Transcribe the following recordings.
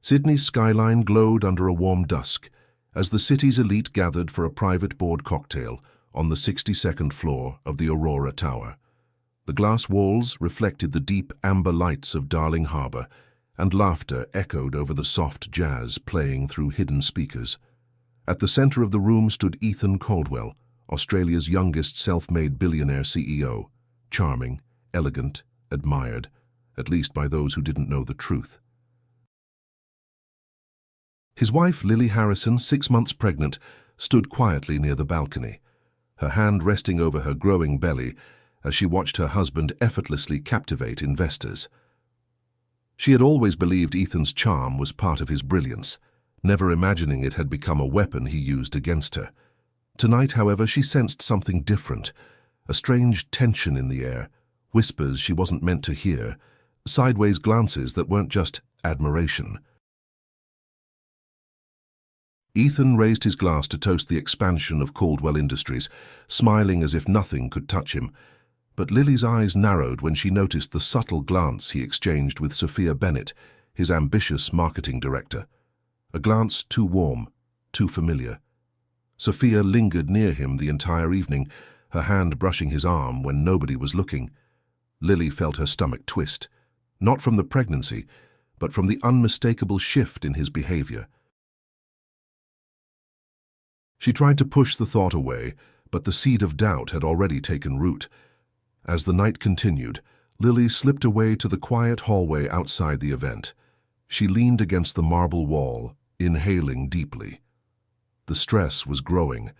Sydney's skyline glowed under a warm dusk as the city's elite gathered for a private board cocktail on the 62nd floor of the Aurora Tower. The glass walls reflected the deep amber lights of Darling Harbour, and laughter echoed over the soft jazz playing through hidden speakers. At the centre of the room stood Ethan Caldwell, Australia's youngest self-made billionaire CEO, charming, elegant, admired, at least by those who didn't know the truth. His wife, Lily Harrison, 6 months pregnant, stood quietly near the balcony, her hand resting over her growing belly as she watched her husband effortlessly captivate investors. She had always believed Ethan's charm was part of his brilliance, never imagining it had become a weapon he used against her. Tonight, however, she sensed something different, a strange tension in the air, whispers she wasn't meant to hear, sideways glances that weren't just admiration. Ethan raised his glass to toast the expansion of Caldwell Industries, smiling as if nothing could touch him. But Lily's eyes narrowed when she noticed the subtle glance he exchanged with Sophia Bennett, his ambitious marketing director. A glance too warm, too familiar. Sophia lingered near him the entire evening, her hand brushing his arm when nobody was looking. Lily felt her stomach twist, not from the pregnancy, but from the unmistakable shift in his behavior. She tried to push the thought away, but the seed of doubt had already taken root. As the night continued, Lily slipped away to the quiet hallway outside the event. She leaned against the marble wall, inhaling deeply. The stress was growing,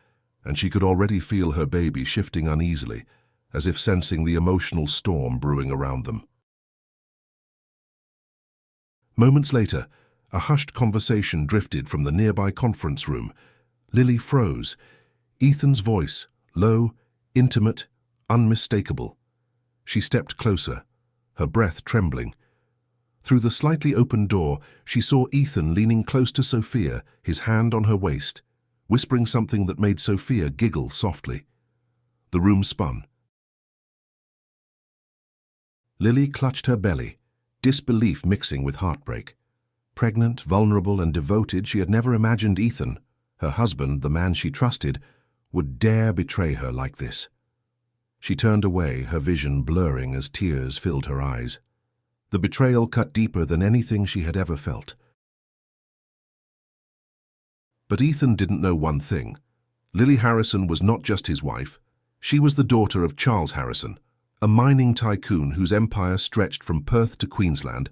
and she could already feel her baby shifting uneasily, as if sensing the emotional storm brewing around them. Moments later, a hushed conversation drifted from the nearby conference room. Lily froze. Ethan's voice, low, intimate, unmistakable. She stepped closer, her breath trembling. Through the slightly open door, she saw Ethan leaning close to Sophia, his hand on her waist, whispering something that made Sophia giggle softly. The room spun. Lily clutched her belly, disbelief mixing with heartbreak. Pregnant, vulnerable, and devoted, she had never imagined Ethan, her husband, the man she trusted, would dare betray her like this. She turned away, her vision blurring as tears filled her eyes. The betrayal cut deeper than anything she had ever felt. But Ethan didn't know one thing. Lily Harrison was not just his wife. She was the daughter of Charles Harrison, a mining tycoon whose empire stretched from Perth to Queensland,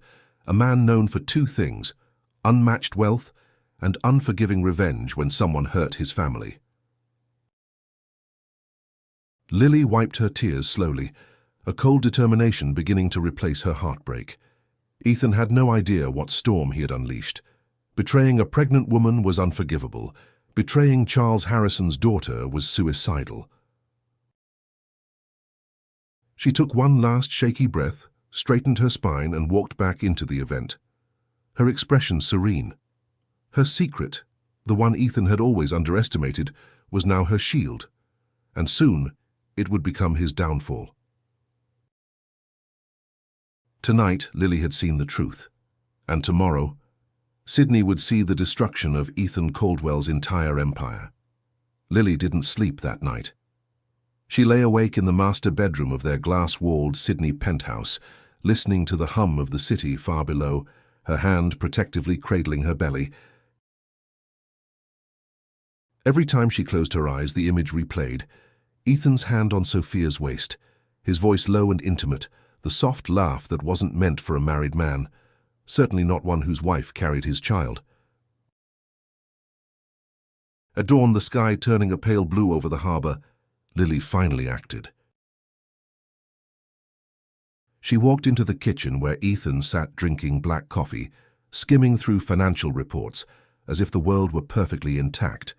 a man known for two things: unmatched wealth and unforgiving revenge when someone hurt his family. Lily wiped her tears slowly, a cold determination beginning to replace her heartbreak. Ethan had no idea what storm he had unleashed. Betraying a pregnant woman was unforgivable. Betraying Charles Harrison's daughter was suicidal. She took one last shaky breath, straightened her spine, and walked back into the event. Her expression serene. Her secret, the one Ethan had always underestimated, was now her shield, and soon it would become his downfall. Tonight, Lily had seen the truth, and tomorrow, Sydney would see the destruction of Ethan Caldwell's entire empire. Lily didn't sleep that night. She lay awake in the master bedroom of their glass-walled Sydney penthouse, listening to the hum of the city far below, her hand protectively cradling her belly. Every time she closed her eyes, the image replayed. Ethan's hand on Sophia's waist, his voice low and intimate, the soft laugh that wasn't meant for a married man, certainly not one whose wife carried his child. At dawn, the sky turning a pale blue over the harbour, Lily finally acted. She walked into the kitchen where Ethan sat drinking black coffee, skimming through financial reports, as if the world were perfectly intact.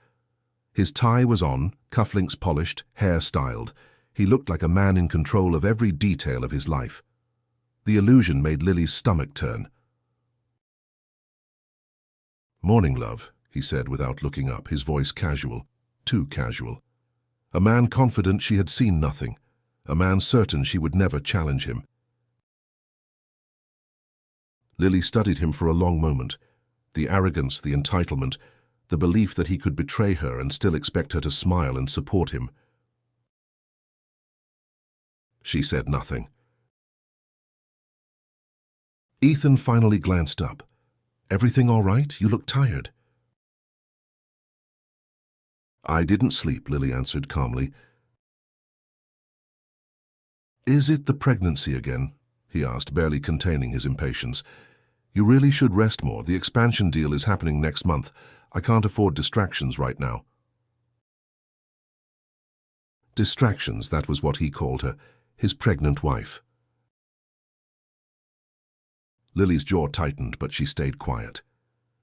His tie was on, cufflinks polished, hair styled. He looked like a man in control of every detail of his life. The illusion made Lily's stomach turn. "Morning, love," he said without looking up, his voice casual, too casual. A man confident she had seen nothing, a man certain she would never challenge him. Lily studied him for a long moment, The arrogance, the entitlement, the belief that he could betray her and still expect her to smile and support him. She said nothing. Ethan finally glanced up. "Everything all right? You look tired." "I didn't sleep," Lily answered calmly. "Is it the pregnancy again?" he asked, barely containing his impatience. "You really should rest more. The expansion deal is happening next month. I can't afford distractions right now." Distractions, that was what he called her, his pregnant wife. Lily's jaw tightened, but she stayed quiet.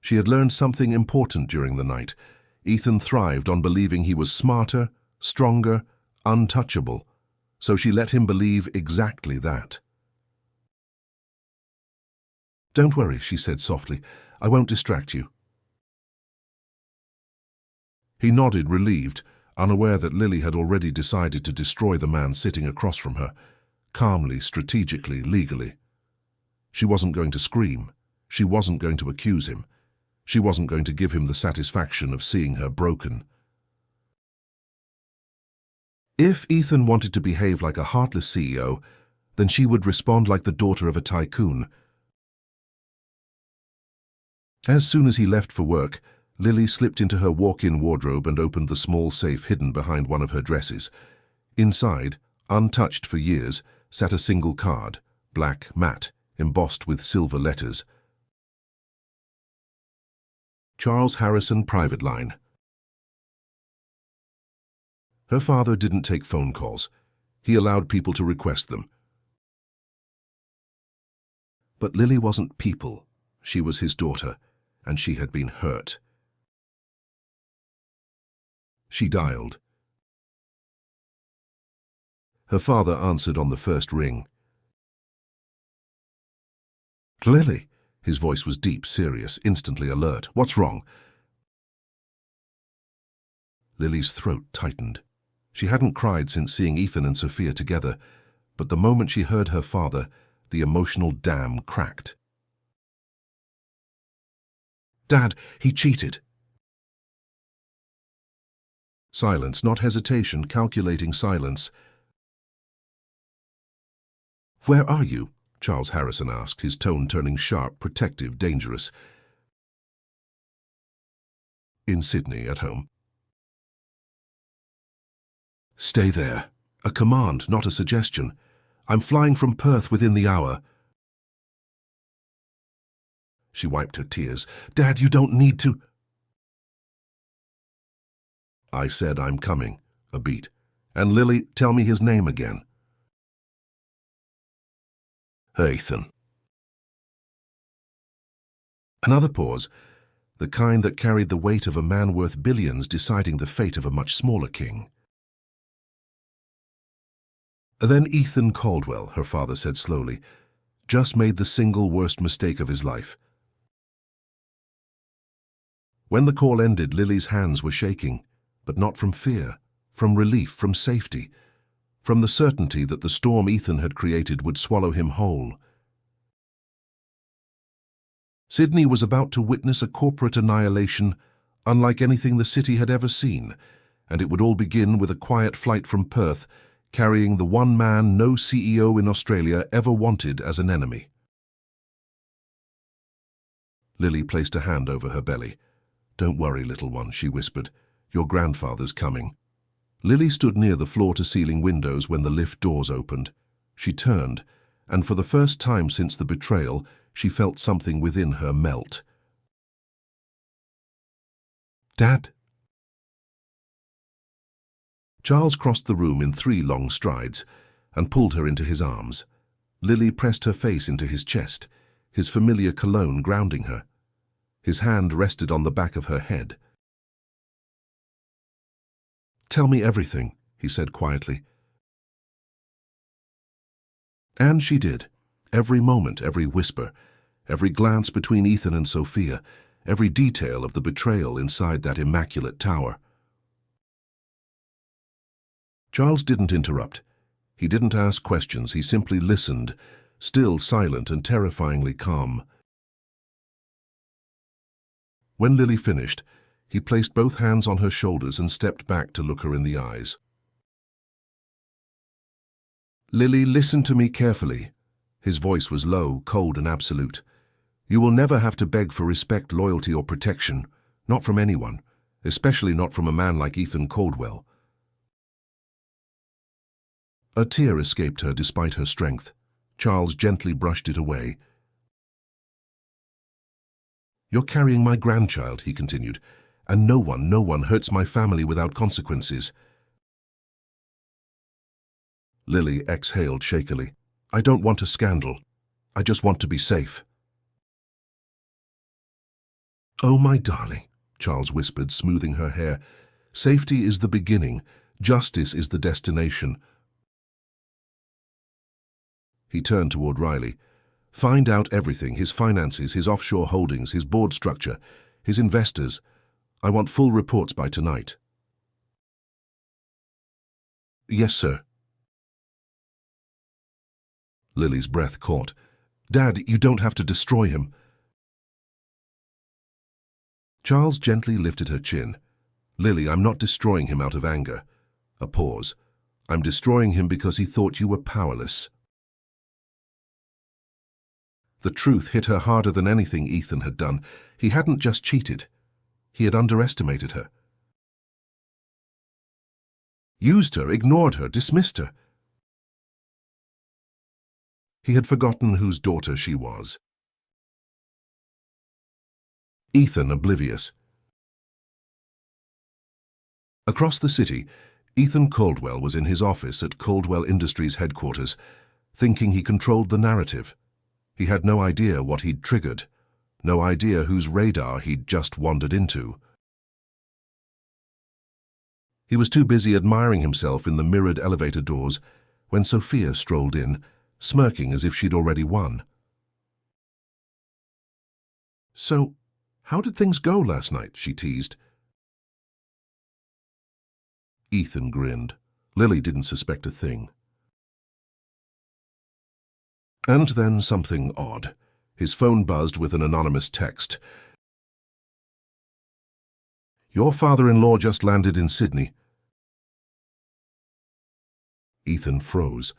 She had learned something important during the night. Ethan thrived on believing he was smarter, stronger, untouchable, so she let him believe exactly that. "Don't worry," she said softly. "I won't distract you." He nodded, relieved, unaware that Lily had already decided to destroy the man sitting across from her, calmly, strategically, legally. She wasn't going to scream. She wasn't going to accuse him. She wasn't going to give him the satisfaction of seeing her broken. If Ethan wanted to behave like a heartless CEO, then she would respond like the daughter of a tycoon. As soon as he left for work, Lily slipped into her walk-in wardrobe and opened the small safe hidden behind one of her dresses. Inside, untouched for years, sat a single card, black, matte, embossed with silver letters. Charles Harrison, private line. Her father didn't take phone calls. He allowed people to request them. But Lily wasn't people. She was his daughter, and she had been hurt. She dialed. Her father answered on the first ring. "Lily." His voice was deep, serious, instantly alert. "What's wrong?" Lily's throat tightened. She hadn't cried since seeing Ethan and Sophia together, but the moment she heard her father, the emotional dam cracked. "Dad, he cheated." Silence, not hesitation, calculating silence. "Where are you?" Charles Harrison asked, his tone turning sharp, protective, dangerous. "In Sydney, at home." "Stay there. A command, not a suggestion. I'm flying from Perth within the hour." She wiped her tears. "Dad, you don't need to." "I said I'm coming." A beat. "And Lily, tell me his name again." "Ethan." Another pause, the kind that carried the weight of a man worth billions deciding the fate of a much smaller king. "Then Ethan Caldwell," her father said slowly, "just made the single worst mistake of his life." When the call ended, Lily's hands were shaking, but not from fear, from relief, from safety, from the certainty that the storm Ethan had created would swallow him whole. Sydney was about to witness a corporate annihilation unlike anything the city had ever seen, and it would all begin with a quiet flight from Perth, carrying the one man no CEO in Australia ever wanted as an enemy. Lily placed a hand over her belly. "Don't worry, little one," she whispered. "Your grandfather's coming." Lily stood near the floor-to-ceiling windows when the lift doors opened. She turned, and for the first time since the betrayal, she felt something within her melt. "Dad?" Charles crossed the room in 3 long strides and pulled her into his arms. Lily pressed her face into his chest, his familiar cologne grounding her. His hand rested on the back of her head. "Tell me everything," he said quietly. And she did. Every moment, every whisper, every glance between Ethan and Sophia, every detail of the betrayal inside that immaculate tower. Charles didn't interrupt. He didn't ask questions. He simply listened, still silent and terrifyingly calm. When Lily finished, he placed both hands on her shoulders and stepped back to look her in the eyes. "Lily, listen to me carefully." His voice was low, cold, and absolute. "You will never have to beg for respect, loyalty, or protection. Not from anyone, especially not from a man like Ethan Caldwell." A tear escaped her despite her strength. Charles gently brushed it away. "You're carrying my grandchild," he continued, "and no one hurts my family without consequences." Lily exhaled shakily. "I don't want a scandal. I just want to be safe." "Oh, my darling," Charles whispered, smoothing her hair. "Safety is the beginning. Justice is the destination." He turned toward Riley. "Find out everything, his finances, his offshore holdings, his board structure, his investors. I want full reports by tonight." "Yes, sir." Lily's breath caught. "Dad, you don't have to destroy him." Charles gently lifted her chin. "Lily, I'm not destroying him out of anger." A pause. "I'm destroying him because he thought you were powerless." The truth hit her harder than anything Ethan had done. He hadn't just cheated. He had underestimated her. Used her, ignored her, dismissed her. He had forgotten whose daughter she was. Ethan oblivious. Across the city, Ethan Caldwell was in his office at Caldwell Industries headquarters, thinking he controlled the narrative. He had no idea what he'd triggered, no idea whose radar he'd just wandered into. He was too busy admiring himself in the mirrored elevator doors when Sophia strolled in, smirking as if she'd already won. "So, how did things go last night?" she teased. Ethan grinned. Lily didn't suspect a thing. And then something odd. His phone buzzed with an anonymous text. "Your father-in-law just landed in Sydney." Ethan froze.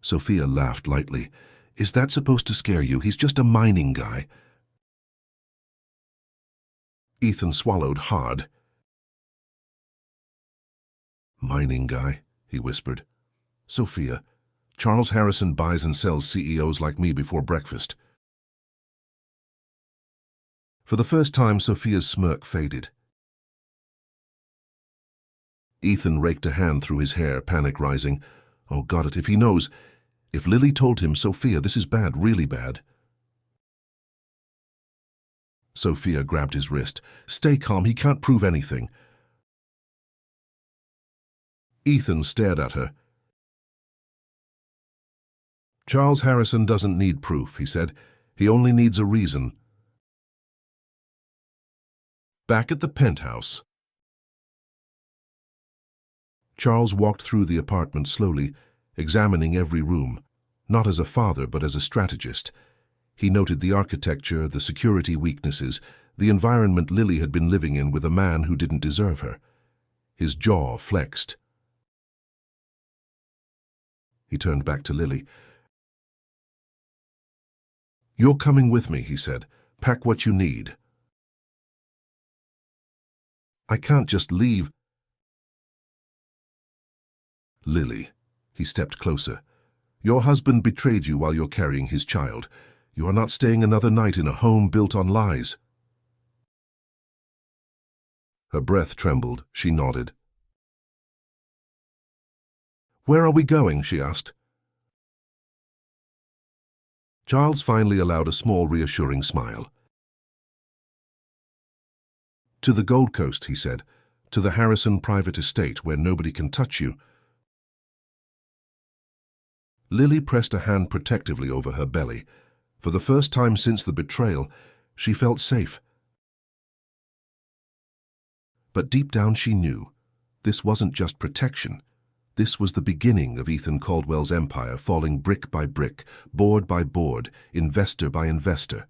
Sophia laughed lightly. "Is that supposed to scare you? He's just a mining guy." Ethan swallowed hard. "Mining guy," he whispered. "Sophia, Charles Harrison buys and sells CEOs like me before breakfast." For the first time, Sophia's smirk faded. Ethan raked a hand through his hair, panic rising. "Oh, got it. If he knows. If Lily told him, Sophia, this is bad, really bad." Sophia grabbed his wrist. "Stay calm. He can't prove anything." Ethan stared at her. "Charles Harrison doesn't need proof," he said. "He only needs a reason." Back at the penthouse. Charles walked through the apartment slowly, examining every room, not as a father but as a strategist. He noted the architecture, the security weaknesses, the environment Lily had been living in with a man who didn't deserve her. His jaw flexed. He turned back to Lily. "You're coming with me," he said. "Pack what you need." "I can't just leave." "Lily," he stepped closer. "Your husband betrayed you while you're carrying his child. You are not staying another night in a home built on lies." Her breath trembled. She nodded. "Where are we going?" she asked. Charles finally allowed a small, reassuring smile. "To the Gold Coast," he said. "To the Harrison private estate where nobody can touch you." Lily pressed a hand protectively over her belly. For the first time since the betrayal, she felt safe. But deep down she knew this wasn't just protection. This was the beginning of Ethan Caldwell's empire falling brick by brick, board by board, investor by investor.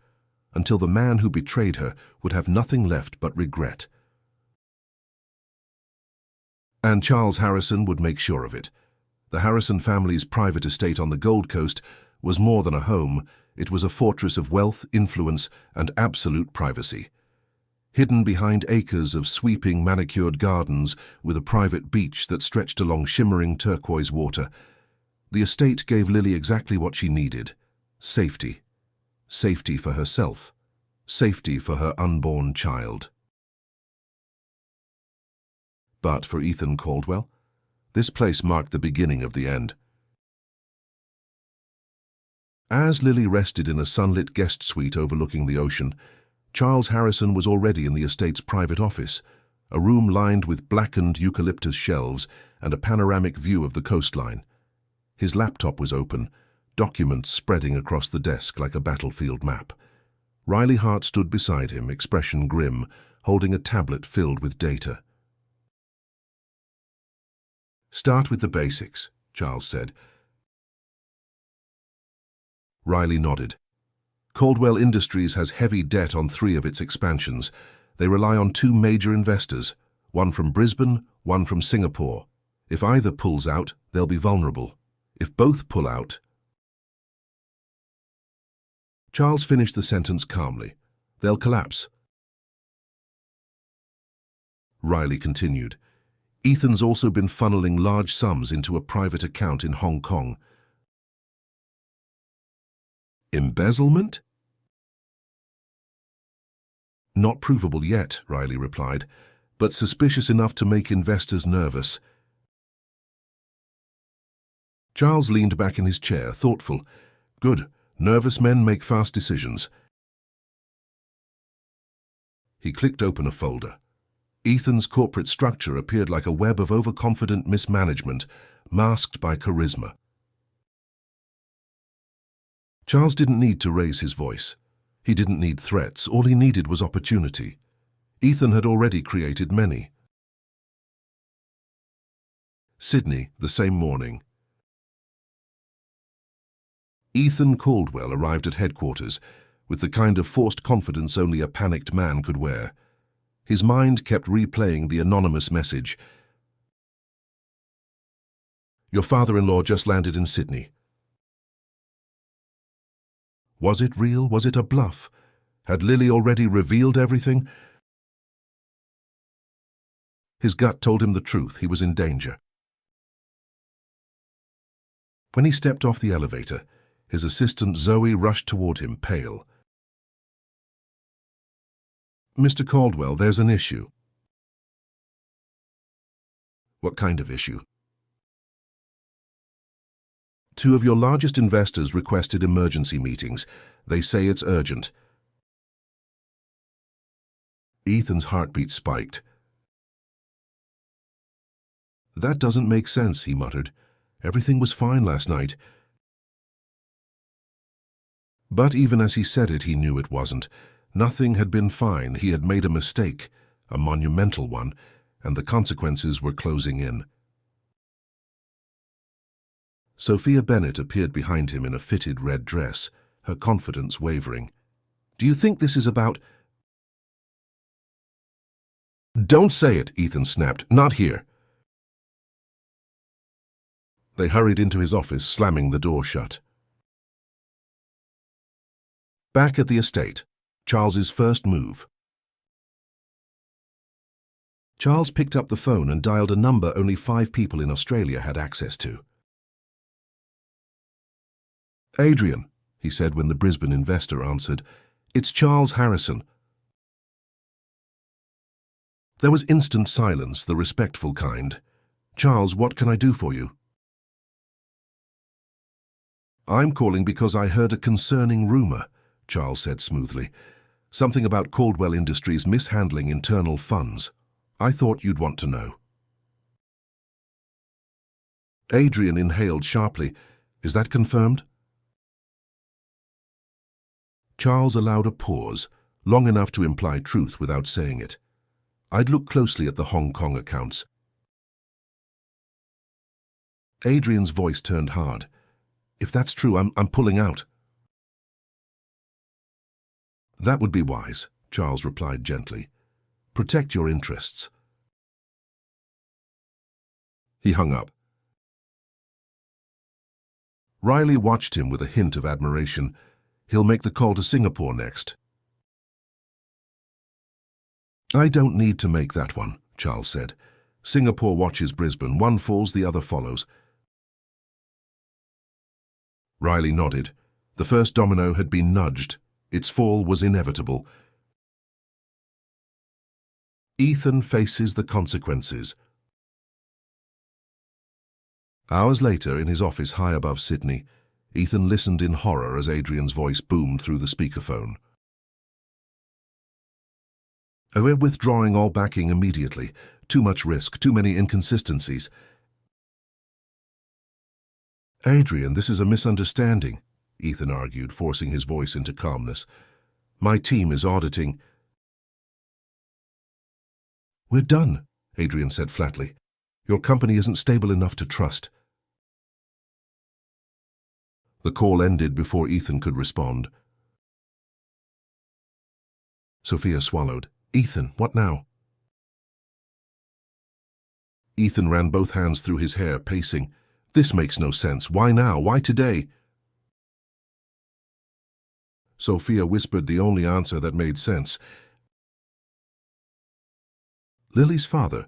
until the man who betrayed her would have nothing left but regret. And Charles Harrison would make sure of it. The Harrison family's private estate on the Gold Coast was more than a home. It was a fortress of wealth, influence, and absolute privacy. Hidden behind acres of sweeping manicured gardens with a private beach that stretched along shimmering turquoise water, the estate gave Lily exactly what she needed: safety. Safety for herself. Safety for her unborn child. But for Ethan Caldwell, this place marked the beginning of the end. As Lily rested in a sunlit guest suite overlooking the ocean, Charles Harrison was already in the estate's private office, a room lined with blackened eucalyptus shelves and a panoramic view of the coastline. His laptop was open, documents spreading across the desk like a battlefield map. Riley Hart stood beside him, expression grim, holding a tablet filled with data. "Start with the basics," Charles said. Riley nodded. Caldwell Industries has heavy debt on 3 of its expansions. They rely on 2 major investors, one from Brisbane, one from Singapore. If either pulls out, they'll be vulnerable. If both pull out... Charles finished the sentence calmly. "They'll collapse." Riley continued. "Ethan's also been funneling large sums into a private account in Hong Kong." "Embezzlement?" "Not provable yet," Riley replied, "but suspicious enough to make investors nervous." Charles leaned back in his chair, thoughtful. "Good. Nervous men make fast decisions." He clicked open a folder. Ethan's corporate structure appeared like a web of overconfident mismanagement, masked by charisma. Charles didn't need to raise his voice. He didn't need threats. All he needed was opportunity. Ethan had already created many. Sydney, the same morning. Ethan Caldwell arrived at headquarters with the kind of forced confidence only a panicked man could wear. His mind kept replaying the anonymous message. "Your father-in-law just landed in Sydney." Was it real? Was it a bluff? Had Lily already revealed everything? His gut told him the truth. He was in danger. When he stepped off the elevator, his assistant Zoe rushed toward him, pale. "Mr. Caldwell, there's an issue." "What kind of issue?" "2 of your largest investors requested emergency meetings. They say it's urgent." Ethan's heartbeat spiked. "That doesn't make sense," he muttered. "Everything was fine last night." But even as he said it, he knew it wasn't. Nothing had been fine. He had made a mistake, a monumental one, and the consequences were closing in. Sophia Bennett appeared behind him in a fitted red dress, her confidence wavering. "Do you think this is about—" "Don't say it," Ethan snapped. "Not here." They hurried into his office, slamming the door shut. Back at the estate, Charles's first move. Charles picked up the phone and dialed a number only 5 people in Australia had access to. "Adrian," he said when the Brisbane investor answered. "It's Charles Harrison." There was instant silence, the respectful kind. "Charles, what can I do for you?" "I'm calling because I heard a concerning rumor," Charles said smoothly. "Something about Caldwell Industries mishandling internal funds. I thought you'd want to know." Adrian inhaled sharply. "Is that confirmed?" Charles allowed a pause, long enough to imply truth without saying it. "I'd look closely at the Hong Kong accounts." Adrian's voice turned hard. "If that's true, I'm pulling out." That would be wise, Charles replied gently. Protect your interests. He hung up. Riley watched him with a hint of admiration. He'll make the call to Singapore next. I don't need to make that one, Charles said. Singapore watches Brisbane. One falls, the other follows. Riley nodded. The first domino had been nudged. Its fall was inevitable. Ethan faces the consequences. Hours later, in his office high above Sydney, Ethan listened in horror as Adrian's voice boomed through the speakerphone. We're withdrawing all backing immediately. Too much risk, too many inconsistencies. Adrian, this is a misunderstanding, Ethan argued, forcing his voice into calmness. My team is auditing. We're done, Adrian said flatly. Your company isn't stable enough to trust. The call ended before Ethan could respond. Sophia swallowed. Ethan, what now? Ethan ran both hands through his hair, pacing. This makes no sense. Why now? Why today? Sophia whispered the only answer that made sense. Lily's father.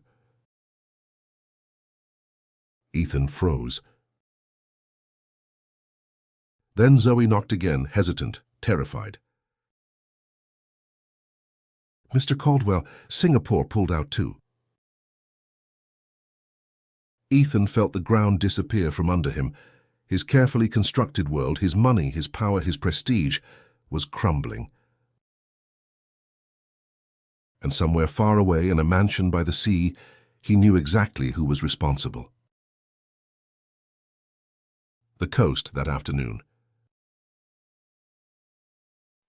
Ethan froze. Then Zoe knocked again, hesitant, terrified. Mr. Caldwell, Singapore pulled out too. Ethan felt the ground disappear from under him. His carefully constructed world, his money, his power, his prestige, was crumbling. And somewhere far away in a mansion by the sea, he knew exactly who was responsible. The coast that afternoon.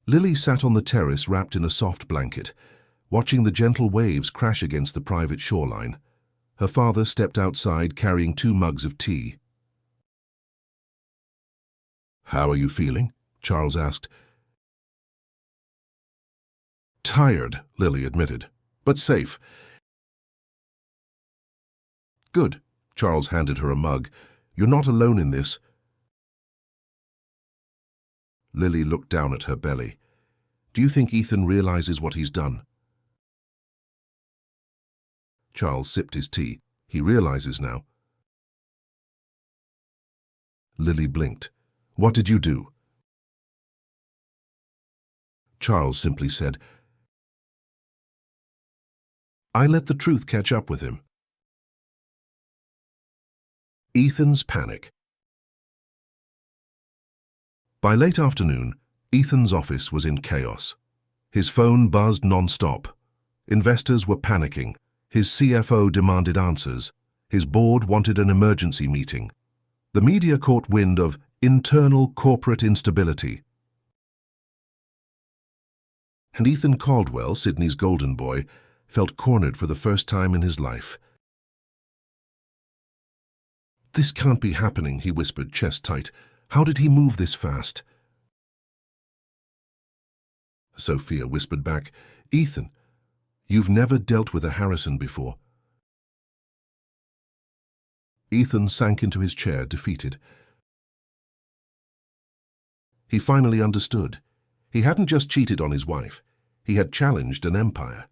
Lily sat on the terrace wrapped in a soft blanket, watching the gentle waves crash against the private shoreline. Her father stepped outside carrying 2 mugs of tea. How are you feeling? Charles asked. Tired, Lily admitted, but safe. Good. Charles handed her a mug. You're not alone in this. Lily looked down at her belly. Do you think Ethan realizes what he's done? Charles sipped his tea. He realizes now. Lily blinked. What did you do? Charles simply said, I let the truth catch up with him. Ethan's panic. By late afternoon, Ethan's office was in chaos. His phone buzzed non-stop. Investors were panicking. His CFO demanded answers. His board wanted an emergency meeting. The media caught wind of internal corporate instability. And Ethan Caldwell, Sydney's golden boy, felt cornered for the first time in his life. This can't be happening, he whispered, chest tight. How did he move this fast? Sophia whispered back, Ethan, you've never dealt with a Harrison before. Ethan sank into his chair, defeated. He finally understood. He hadn't just cheated on his wife. He had challenged an empire.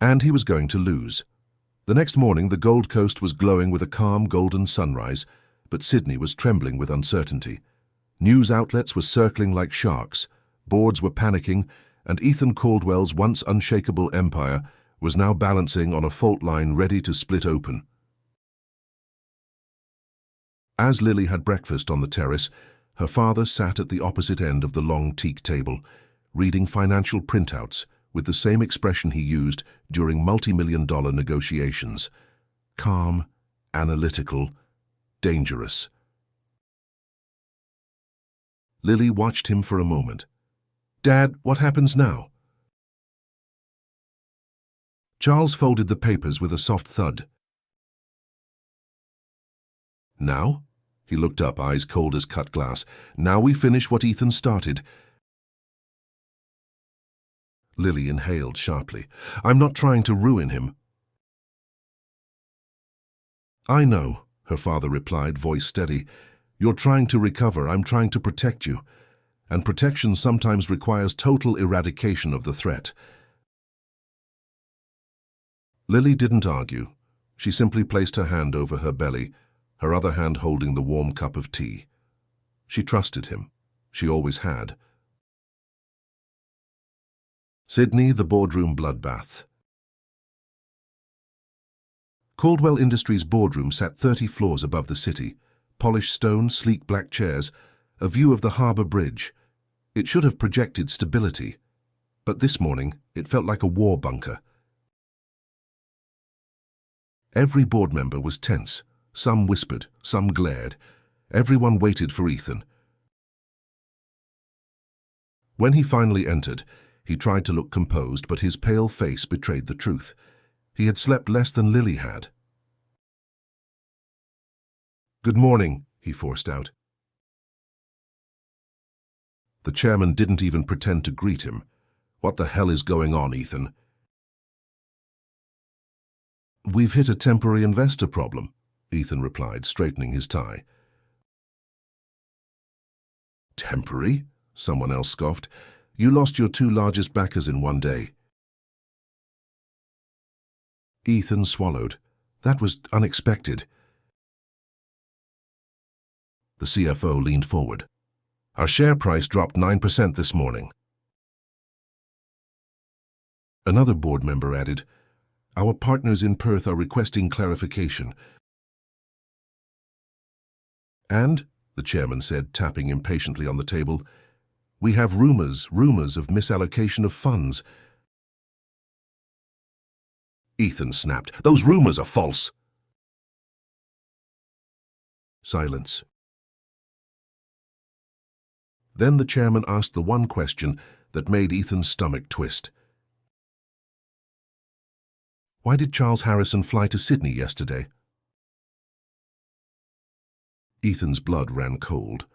And he was going to lose. The next morning, the Gold Coast was glowing with a calm golden sunrise, but Sydney was trembling with uncertainty. News outlets were circling like sharks, boards were panicking, and Ethan Caldwell's once unshakable empire was now balancing on a fault line ready to split open. As Lily had breakfast on the terrace, her father sat at the opposite end of the long teak table, reading financial printouts with the same expression he used during multi-million-dollar negotiations. Calm, analytical, dangerous. Lily watched him for a moment. Dad, what happens now? Charles folded the papers with a soft thud. Now? He looked up, eyes cold as cut glass. "Now we finish what Ethan started." Lily inhaled sharply. "I'm not trying to ruin him." "I know," her father replied, voice steady. "You're trying to recover, I'm trying to protect you. And protection sometimes requires total eradication of the threat." Lily didn't argue. She simply placed her hand over her belly, her other hand holding the warm cup of tea. She trusted him. She always had. Sydney, the boardroom bloodbath. Caldwell Industries' boardroom sat 30 floors above the city. Polished stone, sleek black chairs, a view of the harbour bridge. It should have projected stability. But this morning, it felt like a war bunker. Every board member was tense. Some whispered, some glared. Everyone waited for Ethan. When he finally entered, he tried to look composed, but his pale face betrayed the truth. He had slept less than Lily had. "Good morning," he forced out. The chairman didn't even pretend to greet him. "What the hell is going on, Ethan?" "We've hit a temporary investor problem," Ethan replied, straightening his tie. "Temporary?" someone else scoffed. "You lost your 2 largest backers in one day." Ethan swallowed. That was unexpected. The CFO leaned forward. "Our share price dropped 9% this morning." Another board member added, "Our partners in Perth are requesting clarification." "And," the chairman said, tapping impatiently on the table, "we have rumors of misallocation of funds." Ethan snapped, "Those rumors are false." Silence. Then the chairman asked the one question that made Ethan's stomach twist. "Why did Charles Harrison fly to Sydney yesterday?" Ethan's blood ran cold.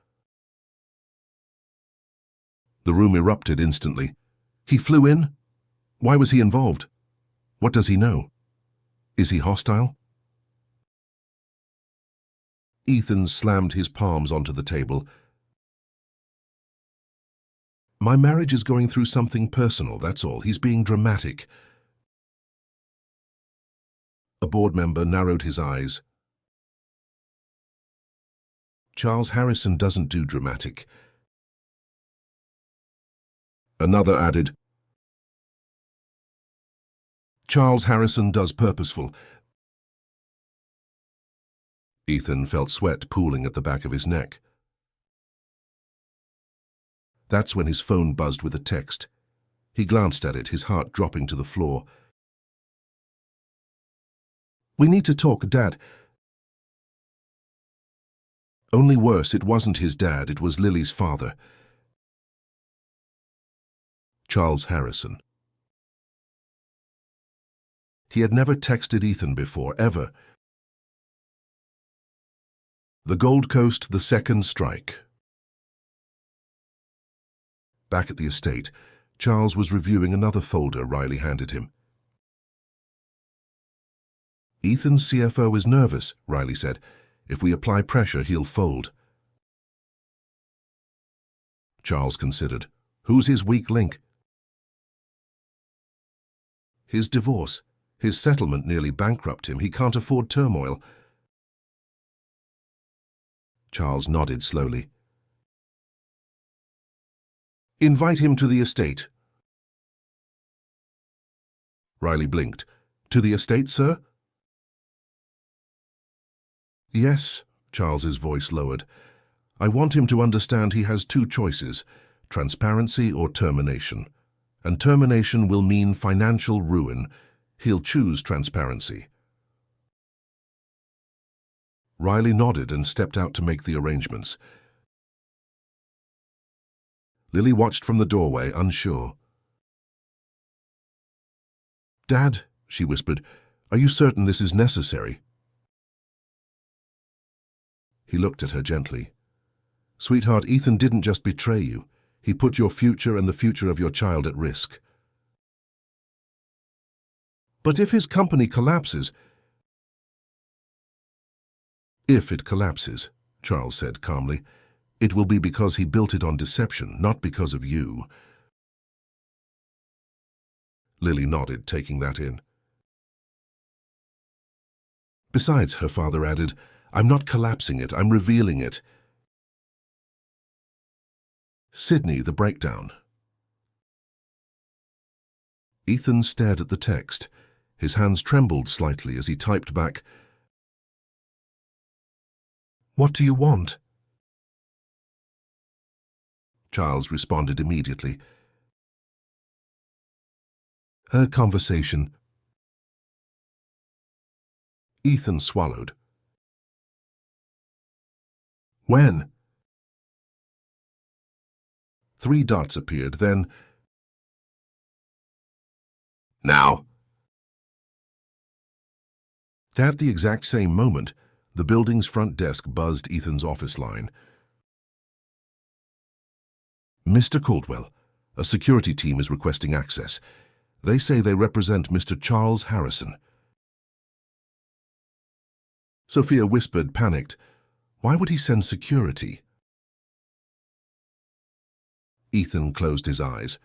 The room erupted instantly. "He flew in? Why was he involved? What does he know? Is he hostile?" Ethan slammed his palms onto the table. "My marriage is going through something personal, that's all. He's being dramatic." A board member narrowed his eyes. "Charles Harrison doesn't do dramatic." Another added, "Charles Harrison does purposeful." Ethan felt sweat pooling at the back of his neck. That's when his phone buzzed with a text. He glanced at it, his heart dropping to the floor. "We need to talk, Dad." Only worse, it wasn't his dad, it was Lily's father. Charles Harrison. He had never texted Ethan before, ever. The Gold Coast, the second strike. Back at the estate, Charles was reviewing another folder Riley handed him. "Ethan's CFO is nervous," Riley said. "If we apply pressure, he'll fold." Charles considered. "Who's his weak link?" "His divorce. His settlement nearly bankrupted him. He can't afford turmoil." Charles nodded slowly. "Invite him to the estate." Riley blinked. "To the estate, sir?" "Yes," Charles's voice lowered. "I want him to understand he has 2 choices, transparency or termination. And termination will mean financial ruin. He'll choose transparency." Riley nodded and stepped out to make the arrangements. Lily watched from the doorway, unsure. "Dad," she whispered, "are you certain this is necessary?" He looked at her gently. Sweetheart, Ethan didn't just betray you. He put your future and the future of your child at risk. But if his company collapses... If it collapses, Charles said calmly, it will be because he built it on deception, not because of you. Lily nodded, taking that in. Besides, her father added, I'm not collapsing it, I'm revealing it. Sydney, the breakdown. Ethan stared at the text. His hands trembled slightly as he typed back, What do you want? Charles responded immediately. Her conversation. Ethan swallowed. When? 3 dots appeared, then... Now. At the exact same moment, the building's front desk buzzed Ethan's office line. Mr. Caldwell, a security team is requesting access. They say they represent Mr. Charles Harrison. Sophia whispered, panicked, Why would he send security? Ethan closed his eyes.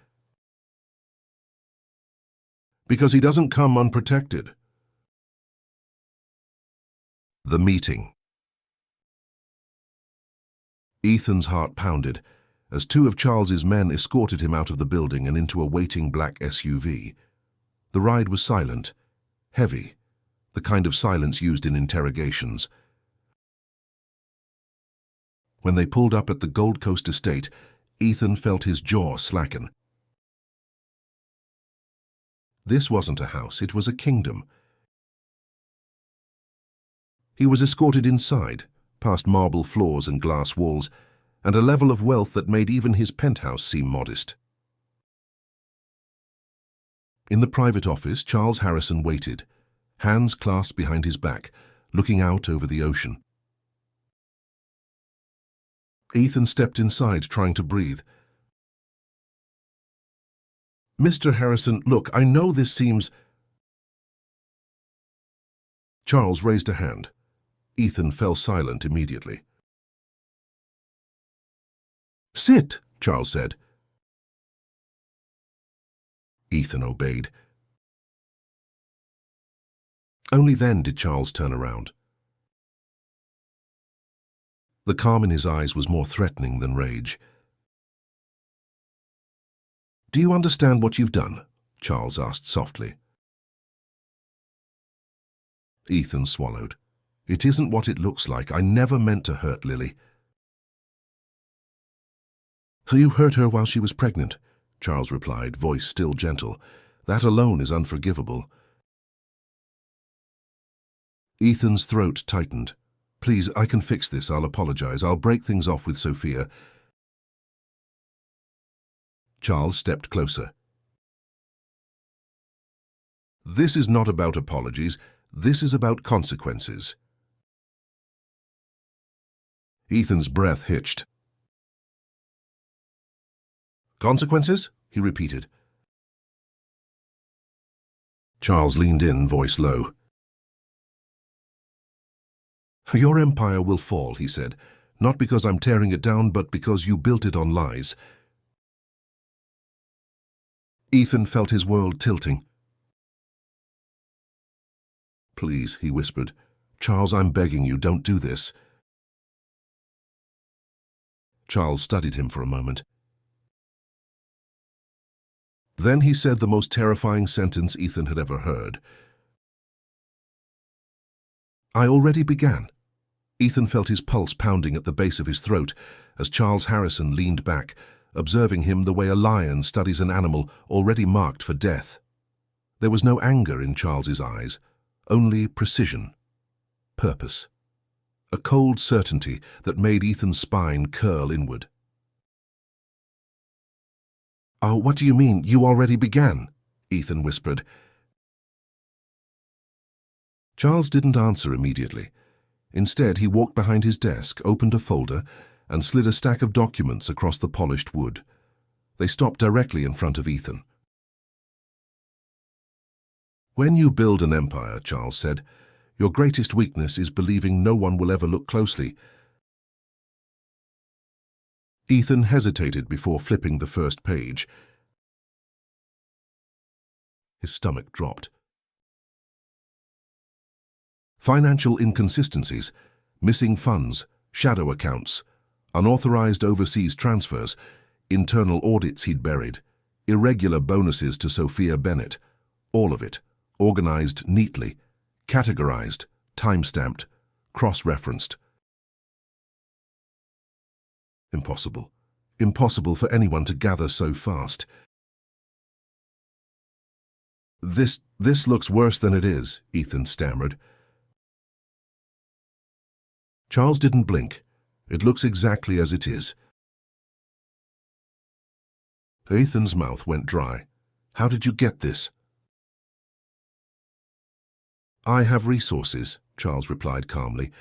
Because he doesn't come unprotected. The meeting. Ethan's heart pounded as 2 of Charles's men escorted him out of the building and into a waiting black SUV. The ride was silent, heavy, the kind of silence used in interrogations. When they pulled up at the Gold Coast estate, Ethan felt his jaw slacken. This wasn't a house, it was a kingdom. He was escorted inside, past marble floors and glass walls, and a level of wealth that made even his penthouse seem modest. In the private office, Charles Harrison waited, hands clasped behind his back, looking out over the ocean. Ethan stepped inside, trying to breathe. Mr. Harrison, look, I know this seems... Charles raised a hand. Ethan fell silent immediately. Sit, Charles said. Ethan obeyed. Only then did Charles turn around. The calm in his eyes was more threatening than rage. Do you understand what you've done? Charles asked softly. Ethan swallowed. It isn't what it looks like. I never meant to hurt Lily. So you hurt her while she was pregnant, Charles replied, voice still gentle. That alone is unforgivable. Ethan's throat tightened. Please, I can fix this. I'll apologize. I'll break things off with Sophia. Charles stepped closer. This is not about apologies. This is about consequences. Ethan's breath hitched. Consequences? He repeated. Charles leaned in, voice low. Your empire will fall, he said, not because I'm tearing it down, but because you built it on lies. Ethan felt his world tilting. Please, he whispered. Charles, I'm begging you, don't do this. Charles studied him for a moment. Then he said the most terrifying sentence Ethan had ever heard. I already began. Ethan felt his pulse pounding at the base of his throat as Charles Harrison leaned back, observing him the way a lion studies an animal already marked for death. There was no anger in Charles's eyes, only precision, purpose, a cold certainty that made Ethan's spine curl inward. Oh, what do you mean, you already began? Ethan whispered. Charles didn't answer immediately. Instead, he walked behind his desk, opened a folder, and slid a stack of documents across the polished wood. They stopped directly in front of Ethan. "When you build an empire," Charles said, "your greatest weakness is believing no one will ever look closely." Ethan hesitated before flipping the first page. His stomach dropped. Financial inconsistencies, missing funds, shadow accounts, unauthorized overseas transfers, internal audits he'd buried, irregular bonuses to Sophia Bennett, all of it, organized neatly, categorized, time-stamped, cross-referenced. Impossible. Impossible for anyone to gather so fast. This looks worse than it is," Ethan stammered. Charles didn't blink. "It looks exactly as it is." Ethan's mouth went dry. "How did you get this?" "I have resources," Charles replied calmly.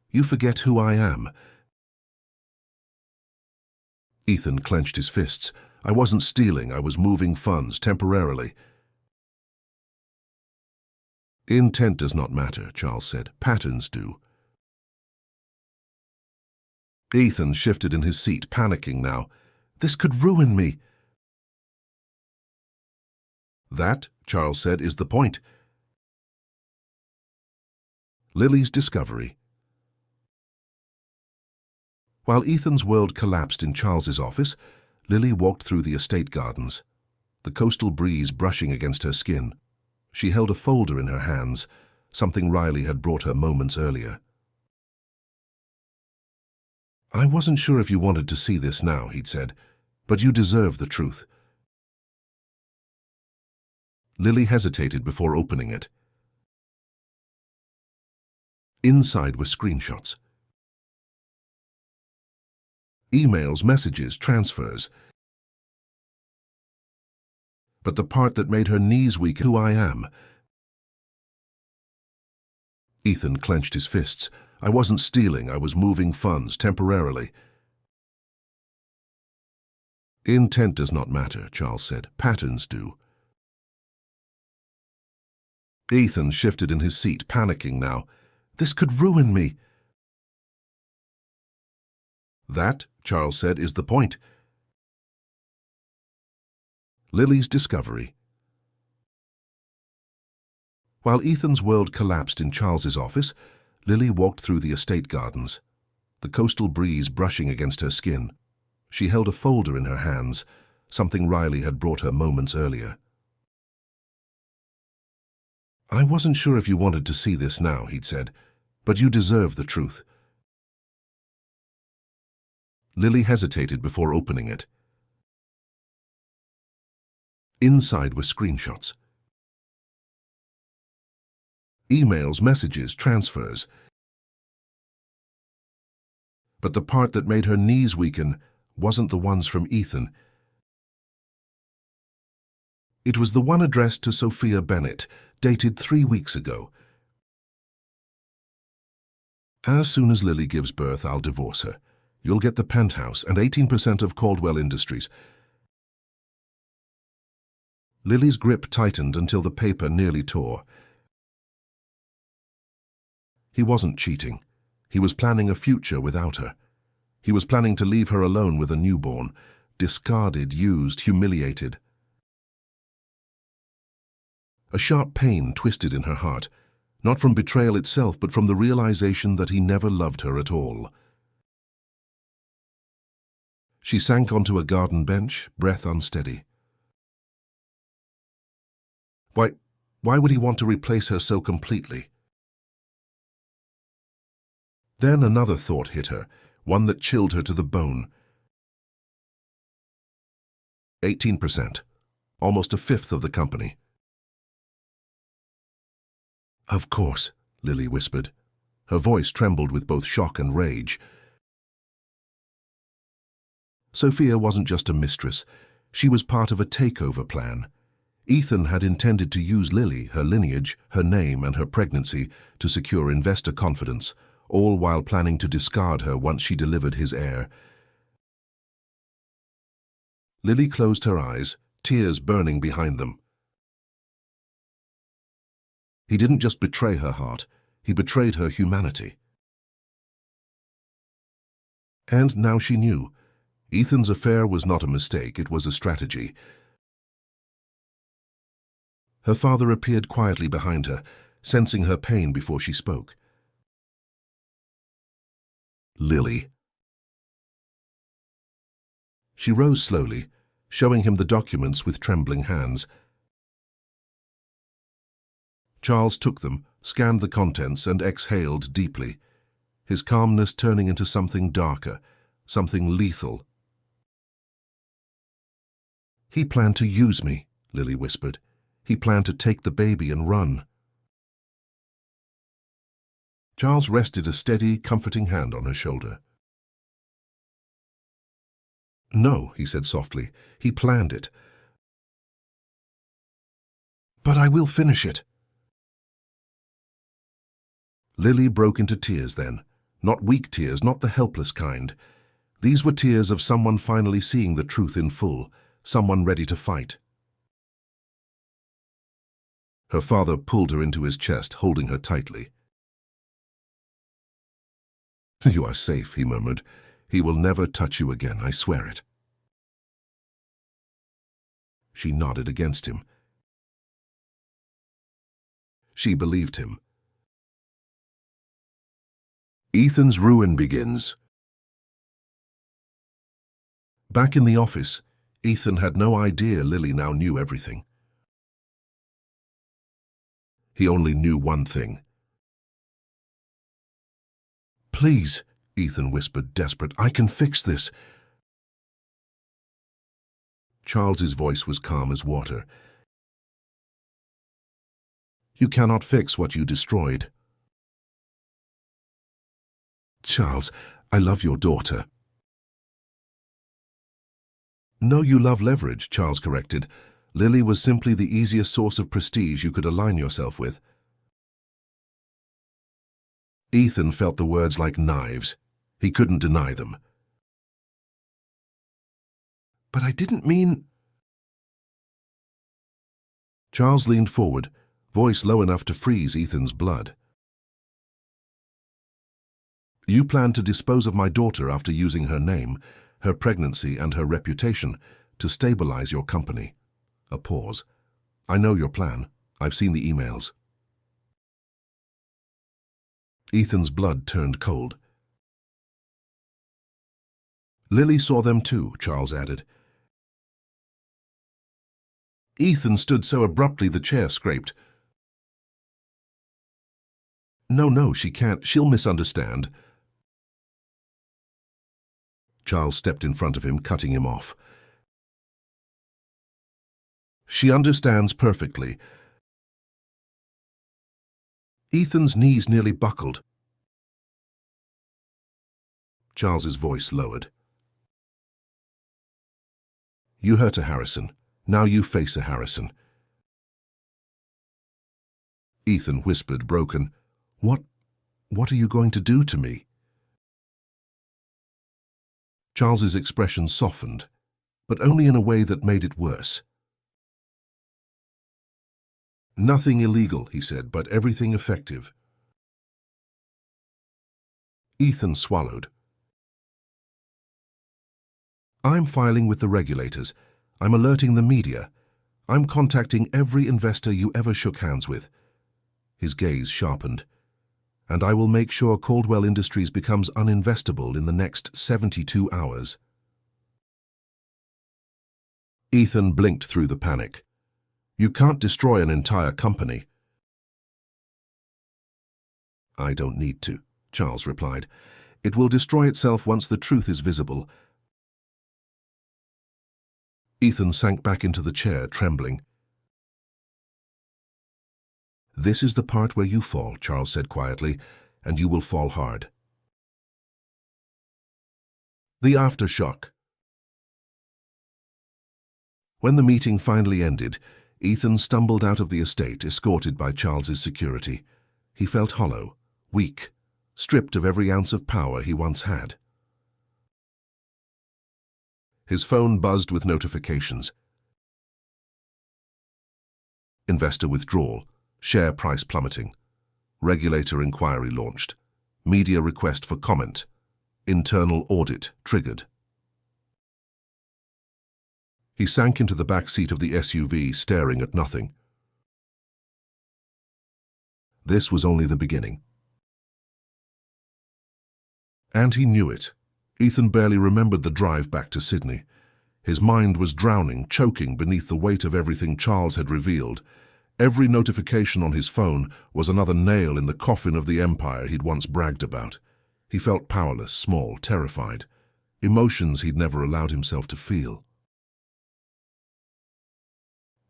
"You forget who I am." Ethan clenched his fists. "I wasn't stealing, I was moving funds temporarily." "Intent does not matter," Charles said. "Patterns do." Ethan shifted in his seat, panicking now. "This could ruin me." "That," Charles said, "is the point." Lily's discovery. While Ethan's world collapsed in Charles's office, Lily walked through the estate gardens, the coastal breeze brushing against her skin. She held a folder in her hands, something Riley had brought her moments earlier. "I wasn't sure if you wanted to see this now," he'd said, "but you deserve the truth." Lily hesitated before opening it. Inside were screenshots. Emails, messages, transfers. But the part that made her knees weak, who I am. Ethan clenched his fists. "I wasn't stealing, I was moving funds temporarily." "Intent does not matter," Charles said. "Patterns do." Ethan shifted in his seat, panicking now. "This could ruin me." "That," Charles said, "is the point." Lily's discovery. While Ethan's world collapsed in Charles's office, Lily walked through the estate gardens, the coastal breeze brushing against her skin. She held a folder in her hands, something Riley had brought her moments earlier. "I wasn't sure if you wanted to see this now," he'd said, "but you deserve the truth." Lily hesitated before opening it. Inside were screenshots. Emails, messages, transfers. But the part that made her knees weaken wasn't the ones from Ethan. It was the one addressed to Sophia Bennett, dated 3 weeks ago. "As soon as Lily gives birth, I'll divorce her. You'll get the penthouse and 18% of Caldwell Industries." Lily's grip tightened until the paper nearly tore. He wasn't cheating. He was planning a future without her. He was planning to leave her alone with a newborn, discarded, used, humiliated. A sharp pain twisted in her heart, not from betrayal itself, but from the realization that he never loved her at all. She sank onto a garden bench, breath unsteady. Why would he want to replace her so completely? Then another thought hit her, one that chilled her to the bone. 18%, almost a fifth of the company. "Of course," Lily whispered. Her voice trembled with both shock and rage. Sophia wasn't just a mistress. She was part of a takeover plan. Ethan had intended to use Lily, her lineage, her name, and her pregnancy to secure investor confidence, all while planning to discard her once she delivered his heir. Lily closed her eyes, tears burning behind them. He didn't just betray her heart, he betrayed her humanity. And now she knew. Ethan's affair was not a mistake, it was a strategy. Her father appeared quietly behind her, sensing her pain before she spoke. Lily. She rose slowly, showing him the documents with trembling hands. Charles took them, scanned the contents, and exhaled deeply, his calmness turning into something darker, something lethal. "He planned to use me," Lily whispered. "He planned to take the baby and run." Charles rested a steady, comforting hand on her shoulder. "No," he said softly, "he planned it. But I will finish it." Lily broke into tears then, not weak tears, not the helpless kind. These were tears of someone finally seeing the truth in full, someone ready to fight. Her father pulled her into his chest, holding her tightly. "You are safe," he murmured. "He will never touch you again, I swear it." She nodded against him. She believed him. Ethan's ruin begins. Back in the office, Ethan had no idea Lily now knew everything. He only knew one thing. "Please," Ethan whispered, desperate, "I can fix this." Charles's voice was calm as water. "You cannot fix what you destroyed." "Charles, I love your daughter." "No, you love leverage," Charles corrected. "Lily was simply the easiest source of prestige you could align yourself with." Ethan felt the words like knives. He couldn't deny them. "But I didn't mean—" Charles leaned forward, voice low enough to freeze Ethan's blood. "You planned to dispose of my daughter after using her name, her pregnancy and her reputation to stabilize your company." A pause. "I know your plan. I've seen the emails." Ethan's blood turned cold. "Lily saw them too," Charles added. Ethan stood so abruptly the chair scraped. No, she can't. She'll misunderstand." Charles stepped in front of him, cutting him off. "She understands perfectly." Ethan's knees nearly buckled. Charles's voice lowered. "You hurt a Harrison. Now you face a Harrison." Ethan whispered, broken, What are you going to do to me?" Charles's expression softened, but only in a way that made it worse. "Nothing illegal," he said, "but everything effective." Ethan swallowed. "I'm filing with the regulators. I'm alerting the media. I'm contacting every investor you ever shook hands with." His gaze sharpened. "And I will make sure Caldwell Industries becomes uninvestable in the next 72 hours. Ethan blinked through the panic. "You can't destroy an entire company." "I don't need to," Charles replied. "It will destroy itself once the truth is visible." Ethan sank back into the chair, trembling. "This is the part where you fall," Charles said quietly, "and you will fall hard." The aftershock. When the meeting finally ended, Ethan stumbled out of the estate, escorted by Charles's security. He felt hollow, weak, stripped of every ounce of power he once had. His phone buzzed with notifications. Investor withdrawal, share price plummeting, regulator inquiry launched, media request for comment, internal audit triggered. He sank into the back seat of the SUV, staring at nothing. This was only the beginning. And he knew it. Ethan barely remembered the drive back to Sydney. His mind was drowning, choking beneath the weight of everything Charles had revealed. Every notification on his phone was another nail in the coffin of the empire he'd once bragged about. He felt powerless, small, terrified. Emotions he'd never allowed himself to feel.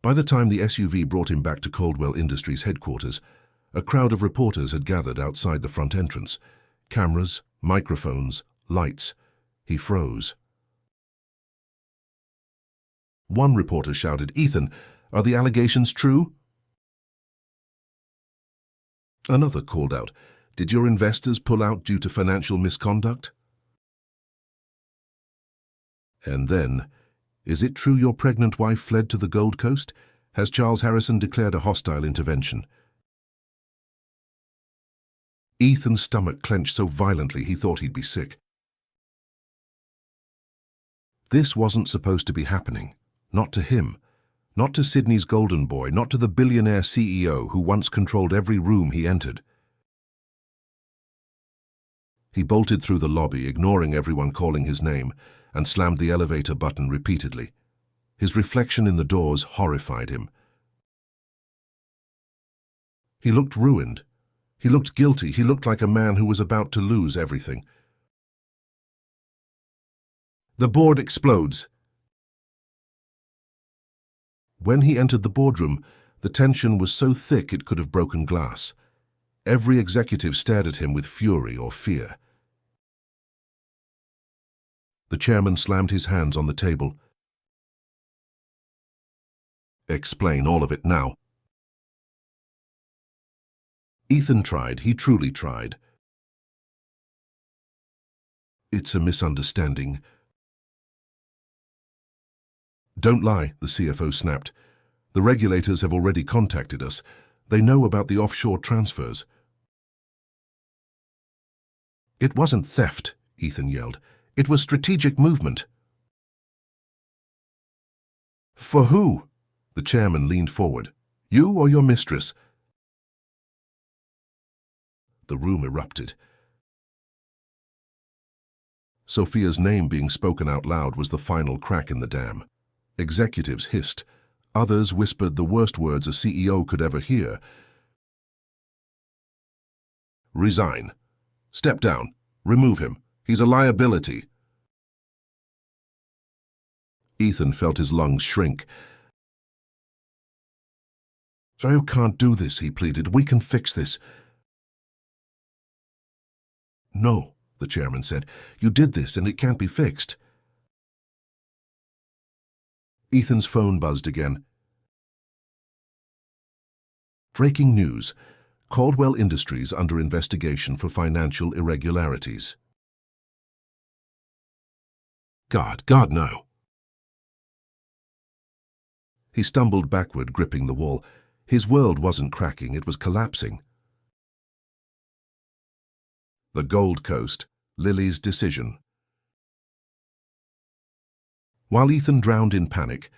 By the time the SUV brought him back to Caldwell Industries headquarters, a crowd of reporters had gathered outside the front entrance. Cameras, microphones, lights. He froze. One reporter shouted, "Ethan, are the allegations true?" Another called out, "Did your investors pull out due to financial misconduct?" And then, "Is it true your pregnant wife fled to the Gold Coast? Has Charles Harrison declared a hostile intervention?" Ethan's stomach clenched so violently he thought he'd be sick. This wasn't supposed to be happening. Not to him. Not to Sydney's golden boy. Not to the billionaire CEO who once controlled every room he entered. He bolted through the lobby, ignoring everyone calling his name, and slammed the elevator button repeatedly. His reflection in the doors horrified him. He looked ruined. He looked guilty. He looked like a man who was about to lose everything. "The board explodes." When he entered the boardroom, the tension was so thick it could have broken glass. Every executive stared at him with fury or fear. The chairman slammed his hands on the table. "Explain all of it now." Ethan tried. He truly tried. "It's a misunderstanding." "Don't lie," the CFO snapped. "The regulators have already contacted us. They know about the offshore transfers." "It wasn't theft," Ethan yelled. "It was strategic movement." "For who?" The chairman leaned forward. "You or your mistress?" The room erupted. Sophia's name being spoken out loud was the final crack in the dam. Executives hissed. Others whispered the worst words a CEO could ever hear. "Resign. Step down. Remove him. He's a liability." Ethan felt his lungs shrink. "You can't do this," he pleaded. "We can fix this." "No," the chairman said. "You did this and it can't be fixed." Ethan's phone buzzed again. Breaking news. Caldwell Industries under investigation for financial irregularities. God, no. He stumbled backward, gripping the wall. His world wasn't cracking, it was collapsing. The Gold Coast, Lily's decision. While Ethan drowned in panic,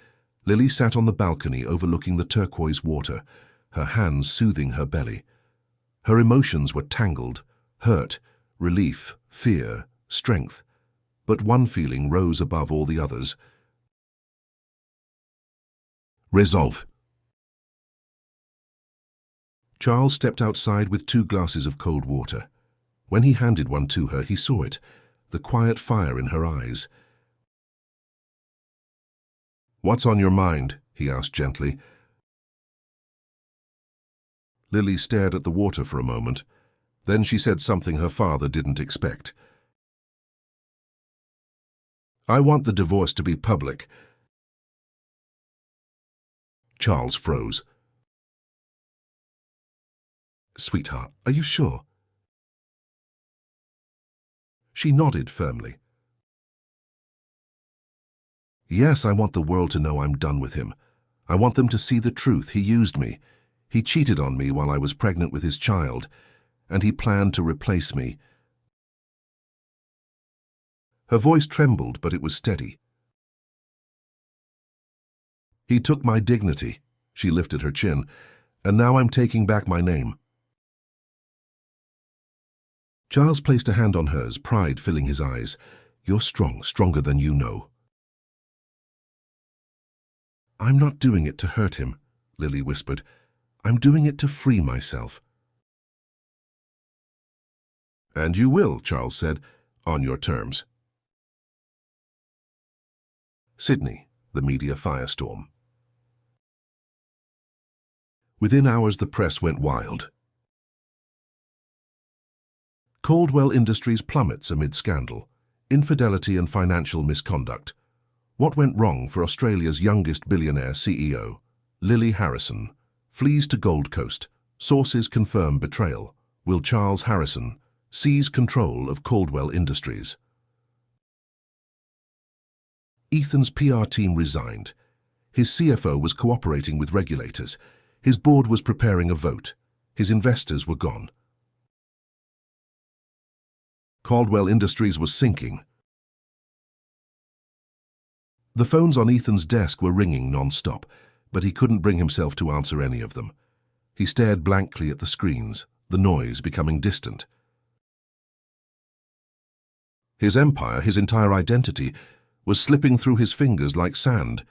Lily sat on the balcony overlooking the turquoise water, her hands soothing her belly. Her emotions were tangled, hurt, relief, fear, strength. But one feeling rose above all the others. Resolve. Charles stepped outside with 2 glasses of cold water. When he handed one to her, he saw it, the quiet fire in her eyes. "What's on your mind?" he asked gently. Lily stared at the water for a moment. Then she said something her father didn't expect. "I want the divorce to be public." Charles froze. "Sweetheart, are you sure?" She nodded firmly. Yes, I want the world to know I'm done with him. I want them to see the truth. He used me. He cheated on me while I was pregnant with his child, and he planned to replace me. Her voice trembled, but it was steady. He took my dignity. She lifted her chin. And now I'm taking back my name. Charles placed a hand on hers, pride filling his eyes. You're strong, stronger than you know. I'm not doing it to hurt him, Lily whispered. I'm doing it to free myself. And you will, Charles said, on your terms. Sydney, the media firestorm. Within hours, the press went wild. Caldwell Industries plummets amid scandal, infidelity and financial misconduct. What went wrong for Australia's youngest billionaire CEO? Lily Harrison flees to Gold Coast. Sources confirm betrayal. Will Charles Harrison seize control of Caldwell Industries? Ethan's PR team resigned. His CFO was cooperating with regulators. His board was preparing a vote. His investors were gone. Caldwell Industries was sinking. The phones on Ethan's desk were ringing non-stop, but he couldn't bring himself to answer any of them. He stared blankly at the screens, the noise becoming distant. His empire, his entire identity, was slipping through his fingers like sand.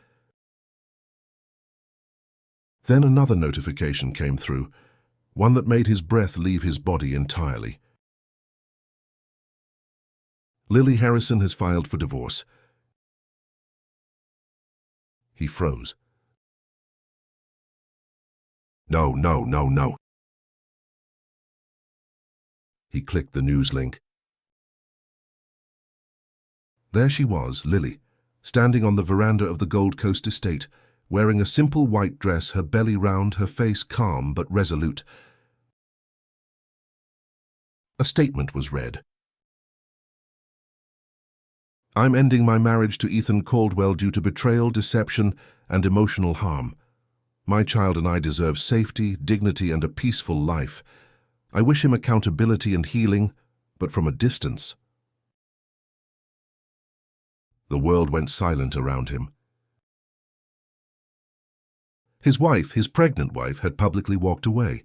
Then another notification came through, one that made his breath leave his body entirely. Lily Harrison has filed for divorce. He froze. No, no, no, no. He clicked the news link. There she was, Lily, standing on the veranda of the Gold Coast estate, wearing a simple white dress, her belly round, her face calm but resolute. A statement was read. I'm ending my marriage to Ethan Caldwell due to betrayal, deception, and emotional harm. My child and I deserve safety, dignity, and a peaceful life. I wish him accountability and healing, but from a distance. The world went silent around him. His wife, his pregnant wife, had publicly walked away.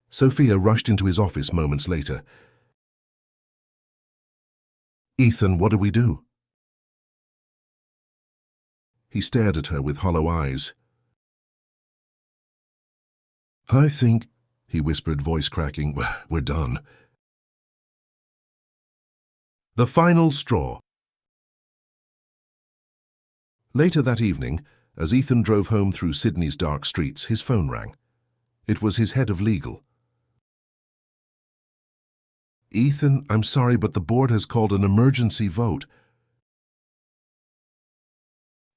Sophia rushed into his office moments later. Ethan, what do we do? He stared at her with hollow eyes. I think, he whispered, voice cracking, we're done. The final straw. Later that evening, as Ethan drove home through Sydney's dark streets, his phone rang. It was his head of legal. Ethan, I'm sorry, but the board has called an emergency vote.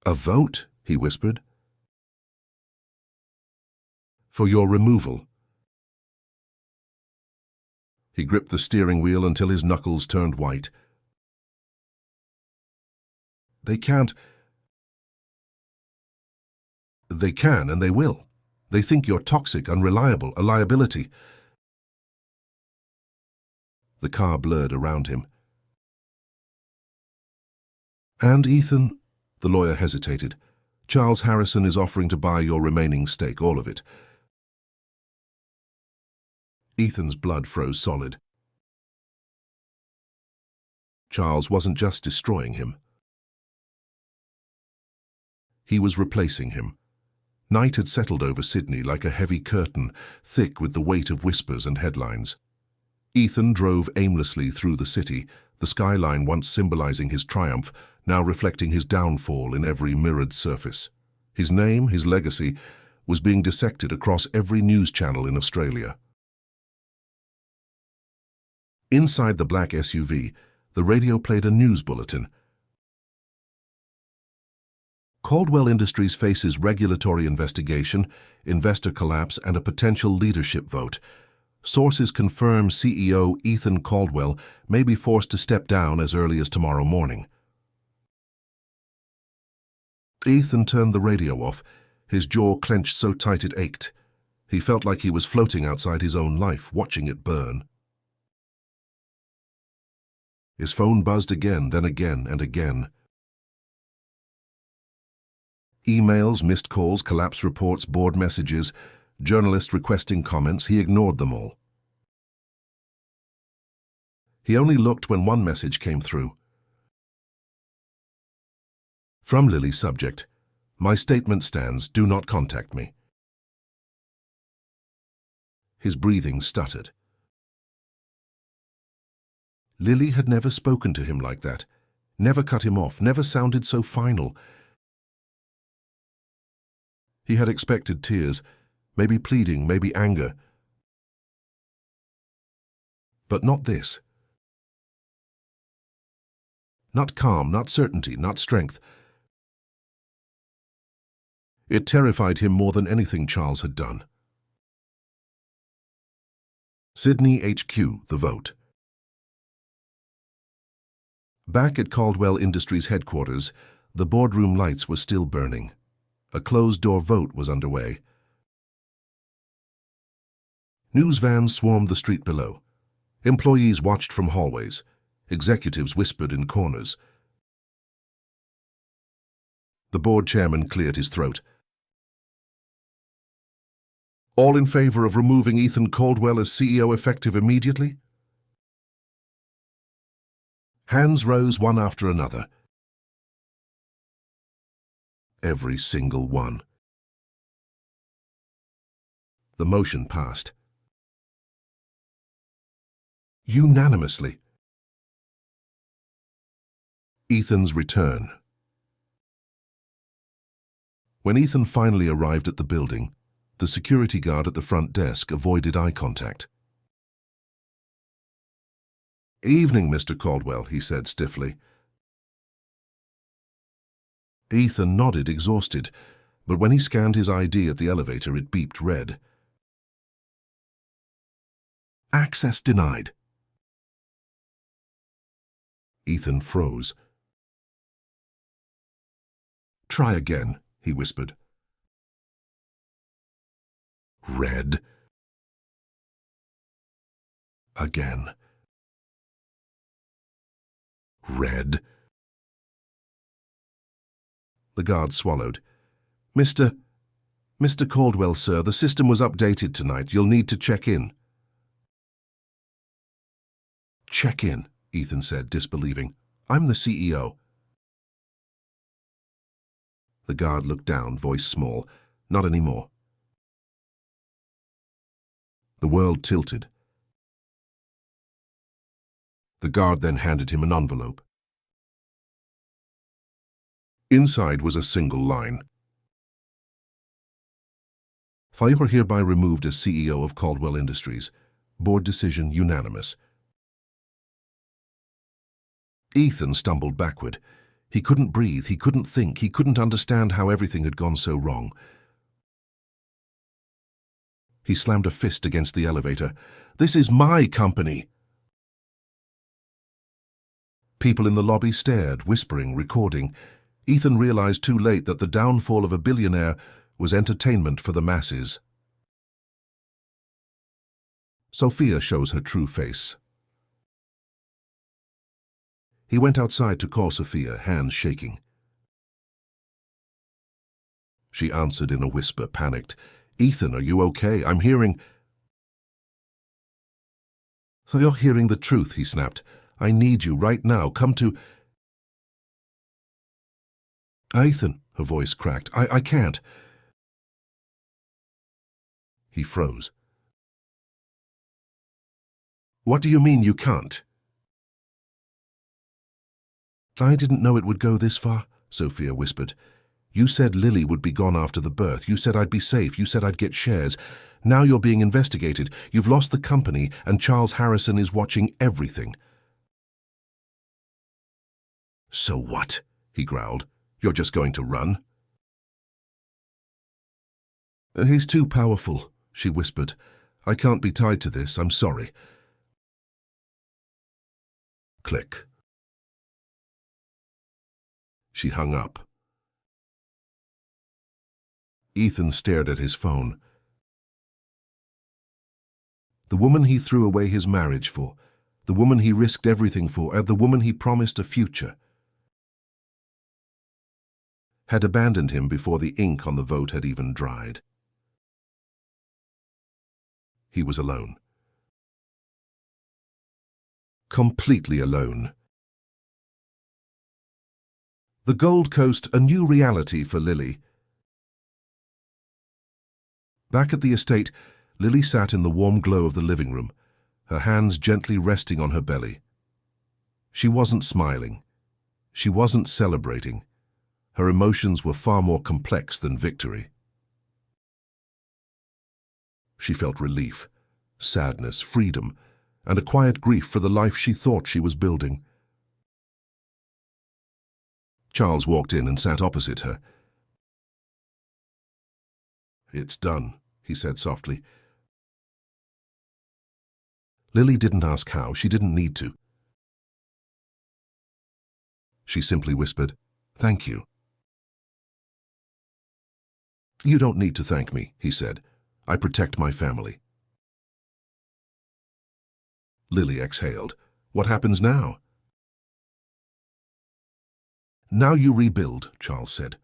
A vote, he whispered. For your removal. He gripped the steering wheel until his knuckles turned white. They can't. They can and they will. They think you're toxic, unreliable, a liability. The car blurred around him. And Ethan, the lawyer hesitated, Charles Harrison is offering to buy your remaining stake, all of it. Ethan's blood froze solid. Charles wasn't just destroying him. He was replacing him. Night had settled over Sydney like a heavy curtain, thick with the weight of whispers and headlines. Ethan drove aimlessly through the city, the skyline once symbolizing his triumph, now reflecting his downfall in every mirrored surface. His name, his legacy, was being dissected across every news channel in Australia. Inside the black SUV, the radio played a news bulletin. Caldwell Industries faces regulatory investigation, investor collapse, and a potential leadership vote. Sources confirm CEO Ethan Caldwell may be forced to step down as early as tomorrow morning. Ethan turned the radio off, his jaw clenched so tight it ached. He felt like he was floating outside his own life, watching it burn. His phone buzzed again, then again and again. Emails, missed calls, collapse reports, board messages, journalists requesting comments, he ignored them all. He only looked when one message came through. From Lily, subject, "My statement stands, do not contact me." His breathing stuttered. Lily had never spoken to him like that, never cut him off, never sounded so final. He had expected tears, maybe pleading, maybe anger. But not this. Not calm, not certainty, not strength. It terrified him more than anything Charles had done. Sydney HQ, the vote. Back at Caldwell Industries headquarters, the boardroom lights were still burning. A closed-door vote was underway. News vans swarmed the street below. Employees watched from hallways. Executives whispered in corners. The board chairman cleared his throat. "All in favor of removing Ethan Caldwell as CEO effective immediately?" Hands rose one after another. Every single one. The motion passed. Unanimously. Ethan's return. When Ethan finally arrived at the building, the security guard at the front desk avoided eye contact. "Evening, Mr. Caldwell," he said stiffly. Ethan nodded, exhausted, but when he scanned his ID at the elevator, it beeped red. Access denied. Ethan froze. "Try again," he whispered. Red. Again. Red. The guard swallowed. Mr. Caldwell, sir, the system was updated tonight. You'll need to check in." "Check in," Ethan said, disbelieving. "I'm the CEO." The guard looked down, voice small. "Not anymore." The world tilted. The guard then handed him an envelope. Inside was a single line. "You are hereby removed as CEO of Caldwell Industries. Board decision unanimous." Ethan stumbled backward. He couldn't breathe, he couldn't think, he couldn't understand how everything had gone so wrong. He slammed a fist against the elevator. "This is my company!" People in the lobby stared, whispering, recording. Ethan realized too late that the downfall of a billionaire was entertainment for the masses. Sophia shows her true face. He went outside to call Sophia, hands shaking. She answered in a whisper, panicked. "Ethan, are you okay? I'm hearing—" "So you're hearing the truth," he snapped. "I need you right now. Come to—" "Ethan," her voice cracked. I can't." He froze. "What do you mean you can't?" "I didn't know it would go this far," Sophia whispered. "You said Lily would be gone after the birth. You said I'd be safe. You said I'd get shares. Now you're being investigated. You've lost the company, and Charles Harrison is watching everything." "So what?" he growled. "You're just going to run?" "He's too powerful," she whispered. I can't be tied to this, I'm sorry. Click. She hung up. Ethan stared at his phone. The woman he threw away his marriage for, the woman he risked everything for, and the woman he promised a future, had abandoned him before the ink on the vote had even dried. He was alone. Completely alone. The Gold Coast, a new reality for Lily. Back at the estate, Lily sat in the warm glow of the living room, her hands gently resting on her belly. She wasn't smiling. She wasn't celebrating. Her emotions were far more complex than victory. She felt relief, sadness, freedom, and a quiet grief for the life she thought she was building. Charles walked in and sat opposite her. "It's done," he said softly. Lily didn't ask how. She didn't need to. She simply whispered, "Thank you." "You don't need to thank me," he said. "I protect my family." Lily exhaled. "What happens now?" "Now you rebuild," Charles said.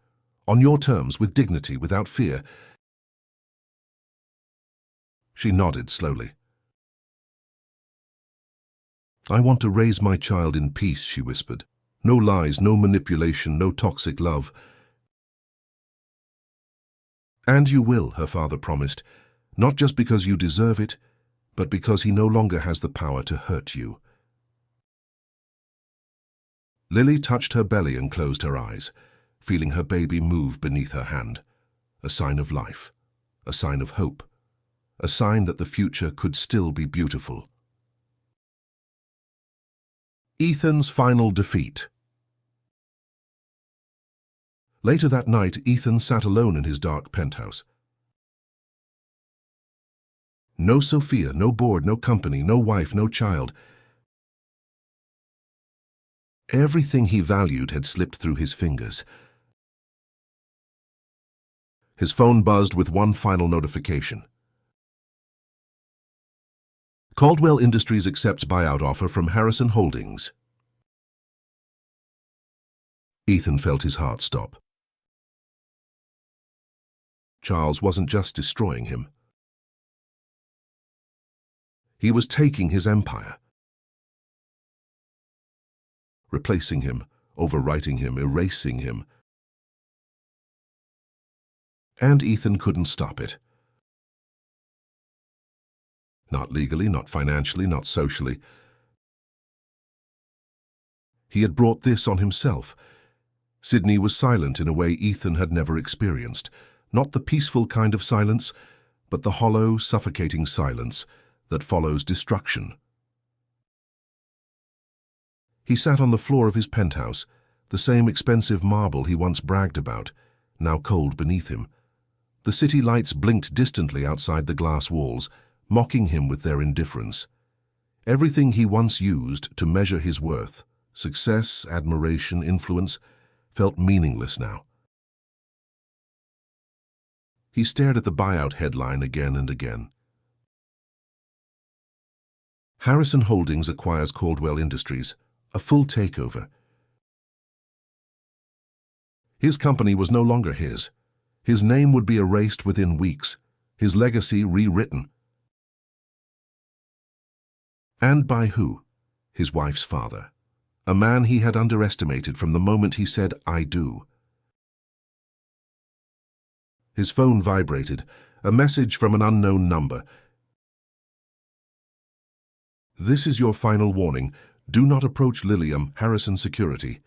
"On your terms, with dignity, without fear." She nodded slowly. "I want to raise my child in peace," she whispered. "No lies, no manipulation, no toxic love." "And you will," her father promised, "not just because you deserve it, but because he no longer has the power to hurt you." Lily touched her belly and closed her eyes, feeling her baby move beneath her hand. A sign of life, a sign of hope, a sign that the future could still be beautiful. Ethan's final defeat. Later that night, Ethan sat alone in his dark penthouse. No Sophia, no board, no company, no wife, no child. Everything he valued had slipped through his fingers. His phone buzzed with one final notification. Caldwell Industries accepts buyout offer from Harrison Holdings. Ethan felt his heart stop. Charles wasn't just destroying him. He was taking his empire. Replacing him, overwriting him, erasing him. And Ethan couldn't stop it. Not legally, not financially, not socially. He had brought this on himself. Sydney was silent in a way Ethan had never experienced. Not the peaceful kind of silence, but the hollow, suffocating silence that follows destruction. He sat on the floor of his penthouse, the same expensive marble he once bragged about, now cold beneath him. The city lights blinked distantly outside the glass walls, mocking him with their indifference. Everything he once used to measure his worth, success, admiration, influence, felt meaningless now. He stared at the buyout headline again and again. Harrison Holdings acquires Caldwell Industries, a full takeover. His company was no longer his. His name would be erased within weeks, his legacy rewritten. And by who? His wife's father. A man he had underestimated from the moment he said, "I do." His phone vibrated, a message from an unknown number. "This is your final warning. Do not approach Lilium, Harrison Security."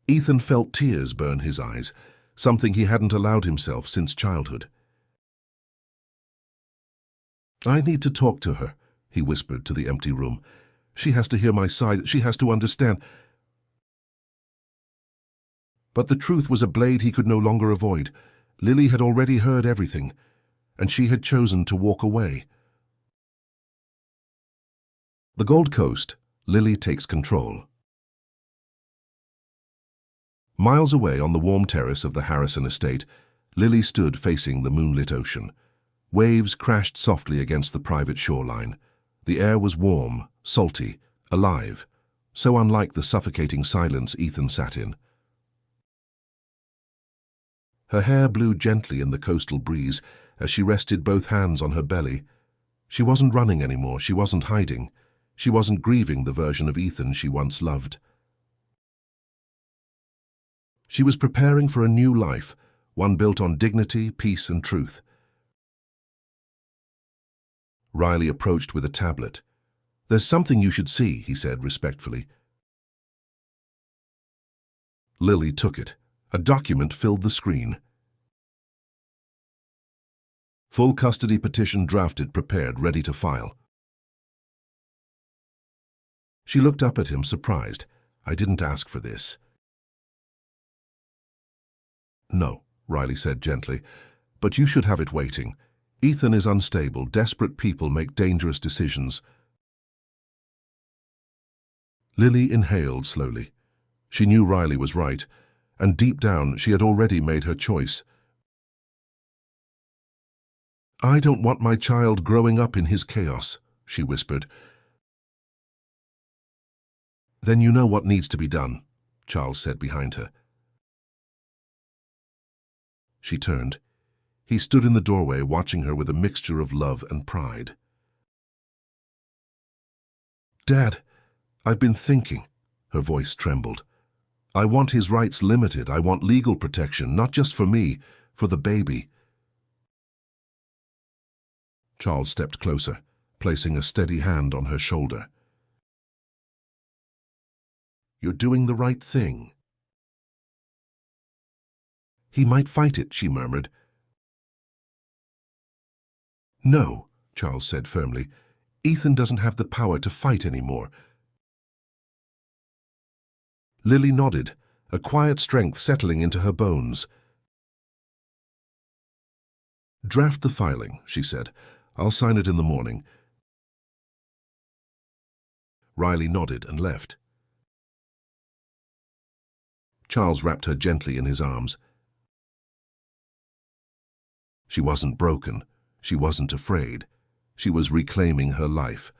Ethan felt tears burn his eyes, something he hadn't allowed himself since childhood. "I need to talk to her," he whispered to the empty room. "She has to hear my side. She has to understand." But the truth was a blade he could no longer avoid. Lily had already heard everything. and she had chosen to walk away. The Gold Coast, Lily takes control. Miles away on the warm terrace of the Harrison estate, Lily stood facing the moonlit ocean. Waves crashed softly against the private shoreline. The air was warm, salty, alive, so unlike the suffocating silence Ethan sat in. Her hair blew gently in the coastal breeze as she rested both hands on her belly. She wasn't running anymore, she wasn't hiding. She wasn't grieving the version of Ethan she once loved. She was preparing for a new life, one built on dignity, peace, and truth. Riley approached with a tablet. "There's something you should see," he said respectfully. Lily took it. A document filled the screen. Full custody petition drafted, prepared, ready to file. She looked up at him, surprised. "I didn't ask for this." "No," Riley said gently, "but you should have it waiting. Ethan is unstable. Desperate people make dangerous decisions." Lily inhaled slowly. She knew Riley was right, and deep down she had already made her choice. "I don't want my child growing up in his chaos," she whispered. "Then you know what needs to be done," Charles said behind her. She turned. He stood in the doorway, watching her with a mixture of love and pride. "Dad, I've been thinking," her voice trembled. "I want his rights limited. I want legal protection, not just for me, for the baby." Charles stepped closer, placing a steady hand on her shoulder. "You're doing the right thing." "He might fight it," she murmured. "No," Charles said firmly. "Ethan doesn't have the power to fight anymore." Lily nodded, a quiet strength settling into her bones. "Draft the filing," she said. "I'll sign it in the morning." Riley nodded and left. Charles wrapped her gently in his arms. She wasn't broken. She wasn't afraid. She was reclaiming her life.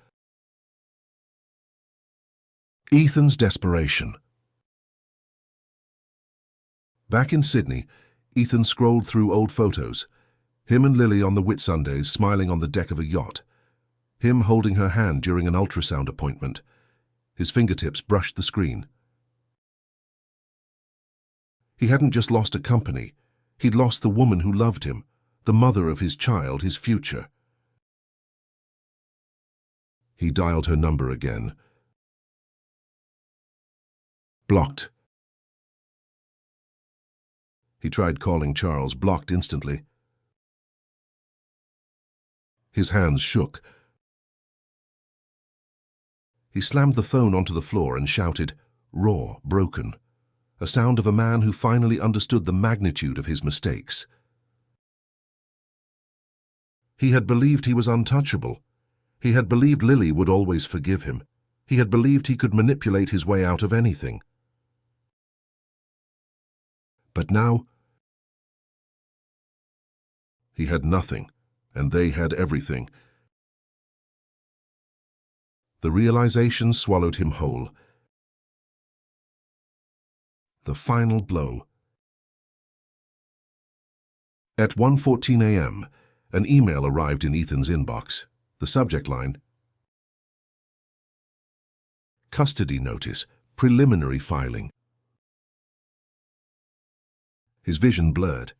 Ethan's desperation. Back in Sydney, Ethan scrolled through old photos. Him and Lily on the Whitsundays smiling on the deck of a yacht. Him holding her hand during an ultrasound appointment. His fingertips brushed the screen. He hadn't just lost a company. He'd lost the woman who loved him, the mother of his child, his future. He dialed her number again. Blocked. He tried calling Charles, blocked instantly. His hands shook. He slammed the phone onto the floor and shouted, raw, broken, a sound of a man who finally understood the magnitude of his mistakes. He had believed he was untouchable. He had believed Lily would always forgive him. He had believed he could manipulate his way out of anything. But now, he had nothing, and they had everything. The realization swallowed him whole. The final blow. At 1:14 a.m., an email arrived in Ethan's inbox. The subject line: Custody notice, preliminary filing. His vision blurred.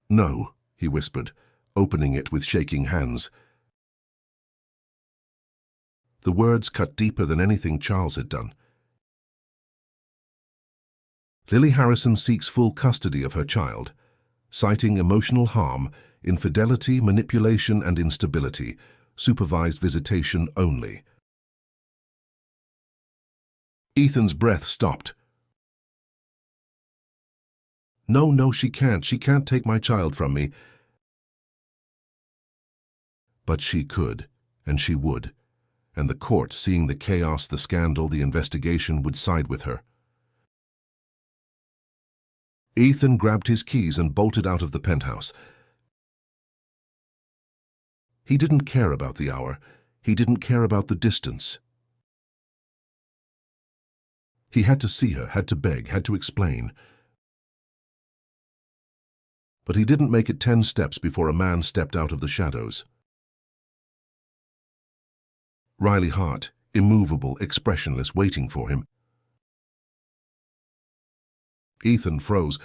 "No," he whispered, opening it with shaking hands. The words cut deeper than anything Charles had done. Lily Harrison seeks full custody of her child, citing emotional harm, infidelity, manipulation, and instability, supervised visitation only. Ethan's breath stopped. No, no, she can't. She can't take my child from me. But she could, and she would. And the court, seeing the chaos, the scandal, the investigation, would side with her. Ethan grabbed his keys and bolted out of the penthouse. He didn't care about the hour. He didn't care about the distance. He had to see her, had to beg, had to explain. But he didn't make it 10 steps before a man stepped out of the shadows. Riley Hart, immovable, expressionless, waiting for him. Ethan froze.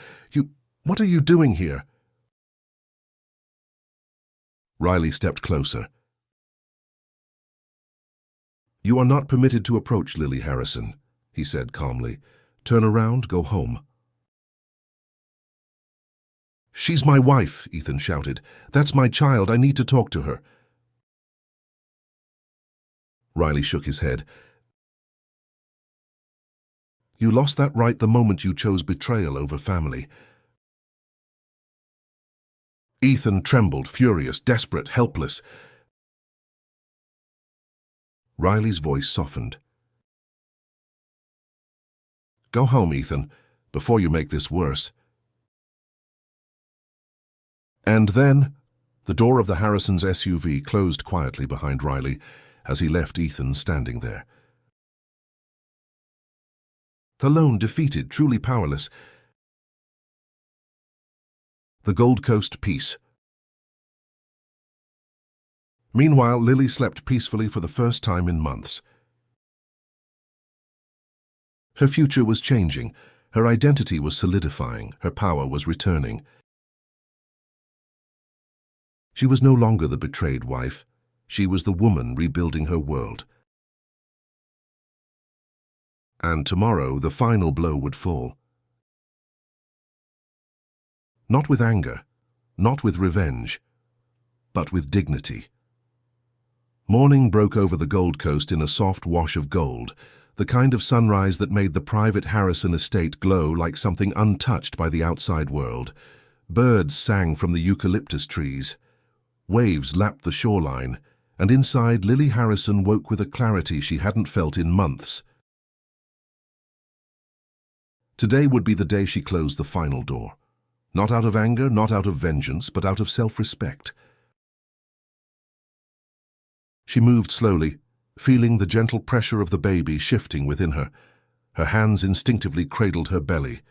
What are you doing here? Riley stepped closer. You are not permitted to approach Lily Harrison, he said calmly. Turn around, go home. She's my wife, Ethan shouted. That's my child. I need to talk to her. Riley shook his head. You lost that right the moment you chose betrayal over family. Ethan trembled, furious, desperate, helpless. Riley's voice softened. Go home, Ethan, before you make this worse. And then, the door of the Harrisons' SUV closed quietly behind Riley as he left Ethan standing there. Alone, defeated, truly powerless. The Gold Coast peace. Meanwhile, Lily slept peacefully for the first time in months. Her future was changing, her identity was solidifying, her power was returning. She was no longer the betrayed wife. She was the woman rebuilding her world. And tomorrow, the final blow would fall. Not with anger, not with revenge, but with dignity. Morning broke over the Gold Coast in a soft wash of gold, the kind of sunrise that made the private Harrison estate glow like something untouched by the outside world. Birds sang from the eucalyptus trees. Waves lapped the shoreline, and inside Lily Harrison woke with a clarity she hadn't felt in months. Today would be the day she closed the final door. Not out of anger, not out of vengeance, but out of self-respect. She moved slowly, feeling the gentle pressure of the baby shifting within her. Her hands instinctively cradled her belly.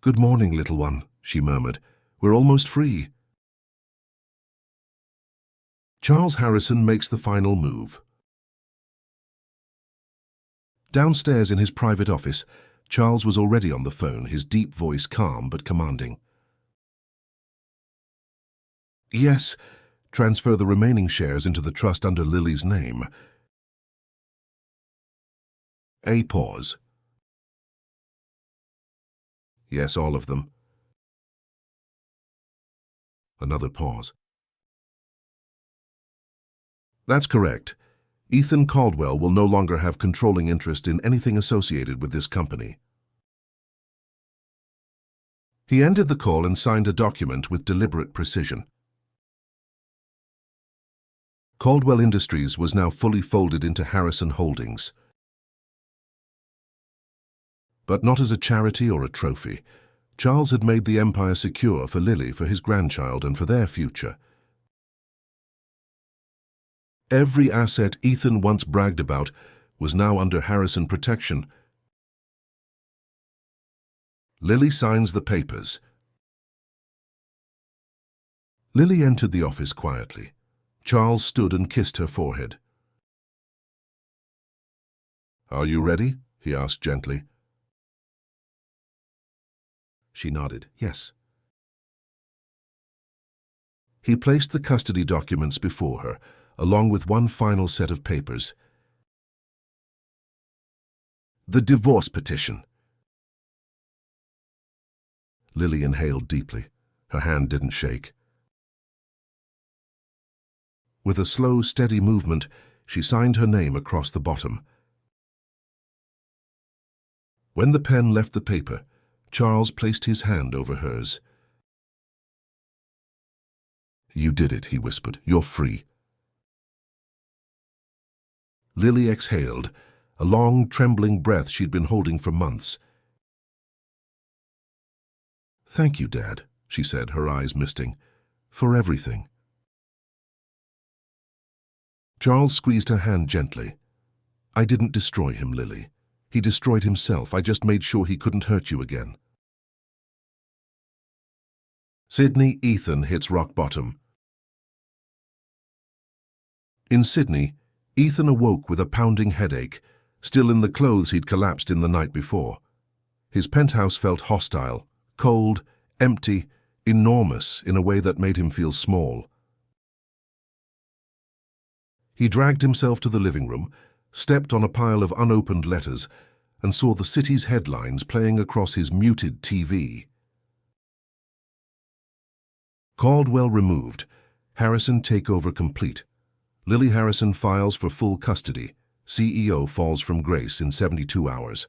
Good morning, little one, she murmured. We're almost free. Charles Harrison makes the final move. Downstairs in his private office, Charles was already on the phone, his deep voice calm but commanding. Yes, transfer the remaining shares into the trust under Lily's name. A pause. Yes, all of them. Another pause. That's correct. Ethan Caldwell will no longer have controlling interest in anything associated with this company. He ended the call and signed a document with deliberate precision. Caldwell Industries was now fully folded into Harrison Holdings. But not as a charity or a trophy. Charles had made the empire secure for Lily, for his grandchild, and for their future. Every asset Ethan once bragged about was now under Harrison protection. Lily signs the papers. Lily entered the office quietly. Charles stood and kissed her forehead. Are you ready? He asked gently. She nodded, yes. He placed the custody documents before her, along with one final set of papers. The divorce petition. Lily inhaled deeply. Her hand didn't shake. With a slow, steady movement, she signed her name across the bottom. When the pen left the paper, Charles placed his hand over hers. "You did it," he whispered. "You're free." Lily exhaled, a long, trembling breath she'd been holding for months. "Thank you, Dad," she said, her eyes misting, "for everything." Charles squeezed her hand gently. "I didn't destroy him, Lily. He destroyed himself. I just made sure he couldn't hurt you again." Sydney, Ethan hits rock bottom. In Sydney, Ethan awoke with a pounding headache, still in the clothes he'd collapsed in the night before. His penthouse felt hostile, cold, empty, enormous in a way that made him feel small. He dragged himself to the living room, stepped on a pile of unopened letters, and saw the city's headlines playing across his muted TV. Caldwell removed. Harrison takeover complete. Lily Harrison files for full custody. CEO falls from grace in 72 hours.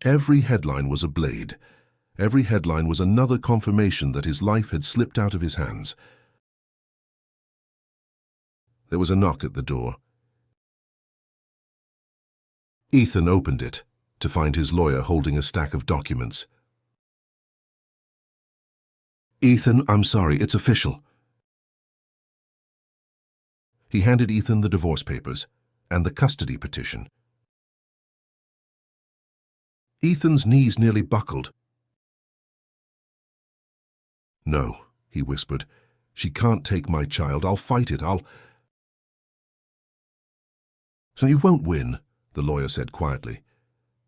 Every headline was a blade. Every headline was another confirmation that his life had slipped out of his hands. There was a knock at the door. Ethan opened it to find his lawyer holding a stack of documents. "Ethan, I'm sorry, it's official." He handed Ethan the divorce papers and the custody petition. Ethan's knees nearly buckled. "No," he whispered. "She can't take my child. I'll fight it. "So you won't win," the lawyer said quietly.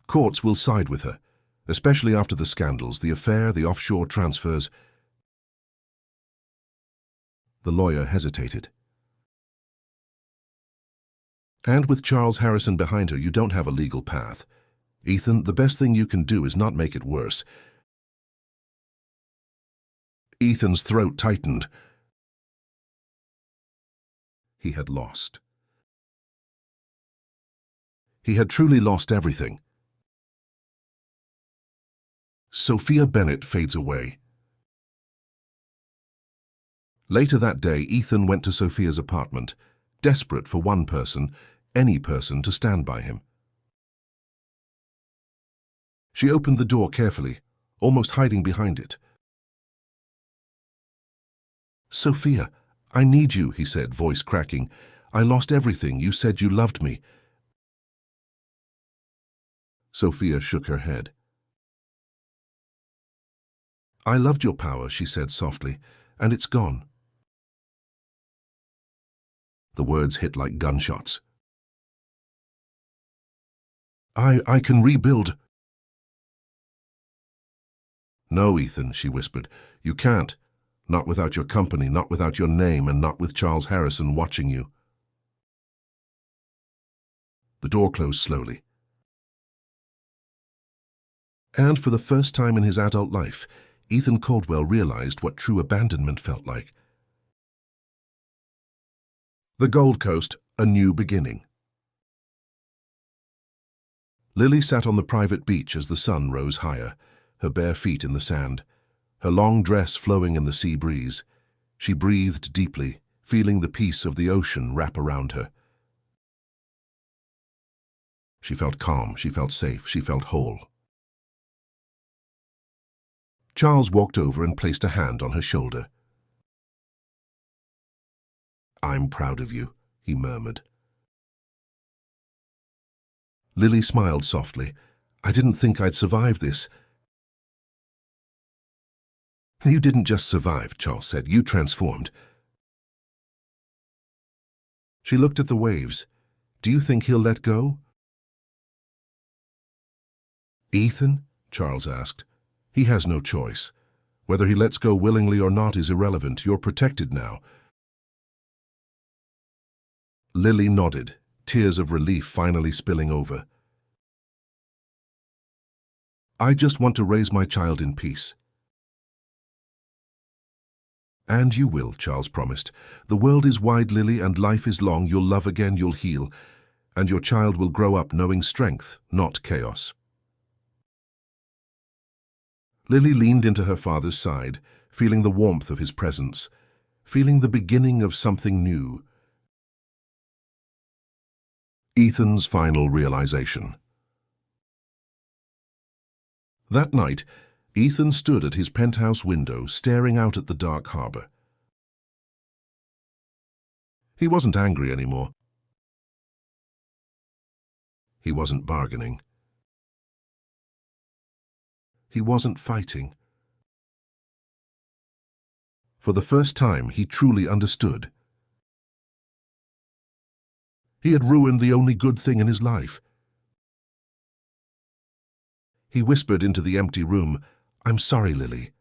"Courts will side with her, especially after the scandals, the affair, the offshore transfers." The lawyer hesitated. "And with Charles Harrison behind her, you don't have a legal path. Ethan, the best thing you can do is not make it worse." Ethan's throat tightened. He had lost. He had truly lost everything. Sophia Bennett fades away. Later that day, Ethan went to Sophia's apartment, desperate for one person, any person, to stand by him. She opened the door carefully, almost hiding behind it. "Sophia, I need you," he said, voice cracking. "I lost everything. You said you loved me." Sophia shook her head. "I loved your power," she said softly, "and it's gone." The words hit like gunshots. I can rebuild." "No, Ethan," she whispered. "You can't. Not without your company, not without your name, and not with Charles Harrison watching you." The door closed slowly. And for the first time in his adult life, Ethan Caldwell realized what true abandonment felt like. The Gold Coast, a new beginning. Lily sat on the private beach as the sun rose higher, her bare feet in the sand, her long dress flowing in the sea breeze. She breathed deeply, feeling the peace of the ocean wrap around her. She felt calm, she felt safe, she felt whole. Charles walked over and placed a hand on her shoulder. "I'm proud of you," he murmured. Lily smiled softly. "I didn't think I'd survive this." "You didn't just survive," Charles said. "You transformed." She looked at the waves. "Do you think he'll let go?" "Ethan?" Charles asked. "He has no choice. Whether he lets go willingly or not is irrelevant. You're protected now." Lily nodded, tears of relief finally spilling over. "I just want to raise my child in peace." "And you will," Charles promised. "The world is wide, Lily, and life is long. You'll love again, you'll heal. And your child will grow up knowing strength, not chaos. Lily leaned into her father's side, feeling the warmth of his presence, feeling the beginning of something new. Ethan's final realization. That night, Ethan stood at his penthouse window, staring out at the dark harbor. He wasn't angry anymore. He wasn't bargaining. He wasn't fighting. For the first time, he truly understood. He had ruined the only good thing in his life. He whispered into the empty room, "I'm sorry, Lily."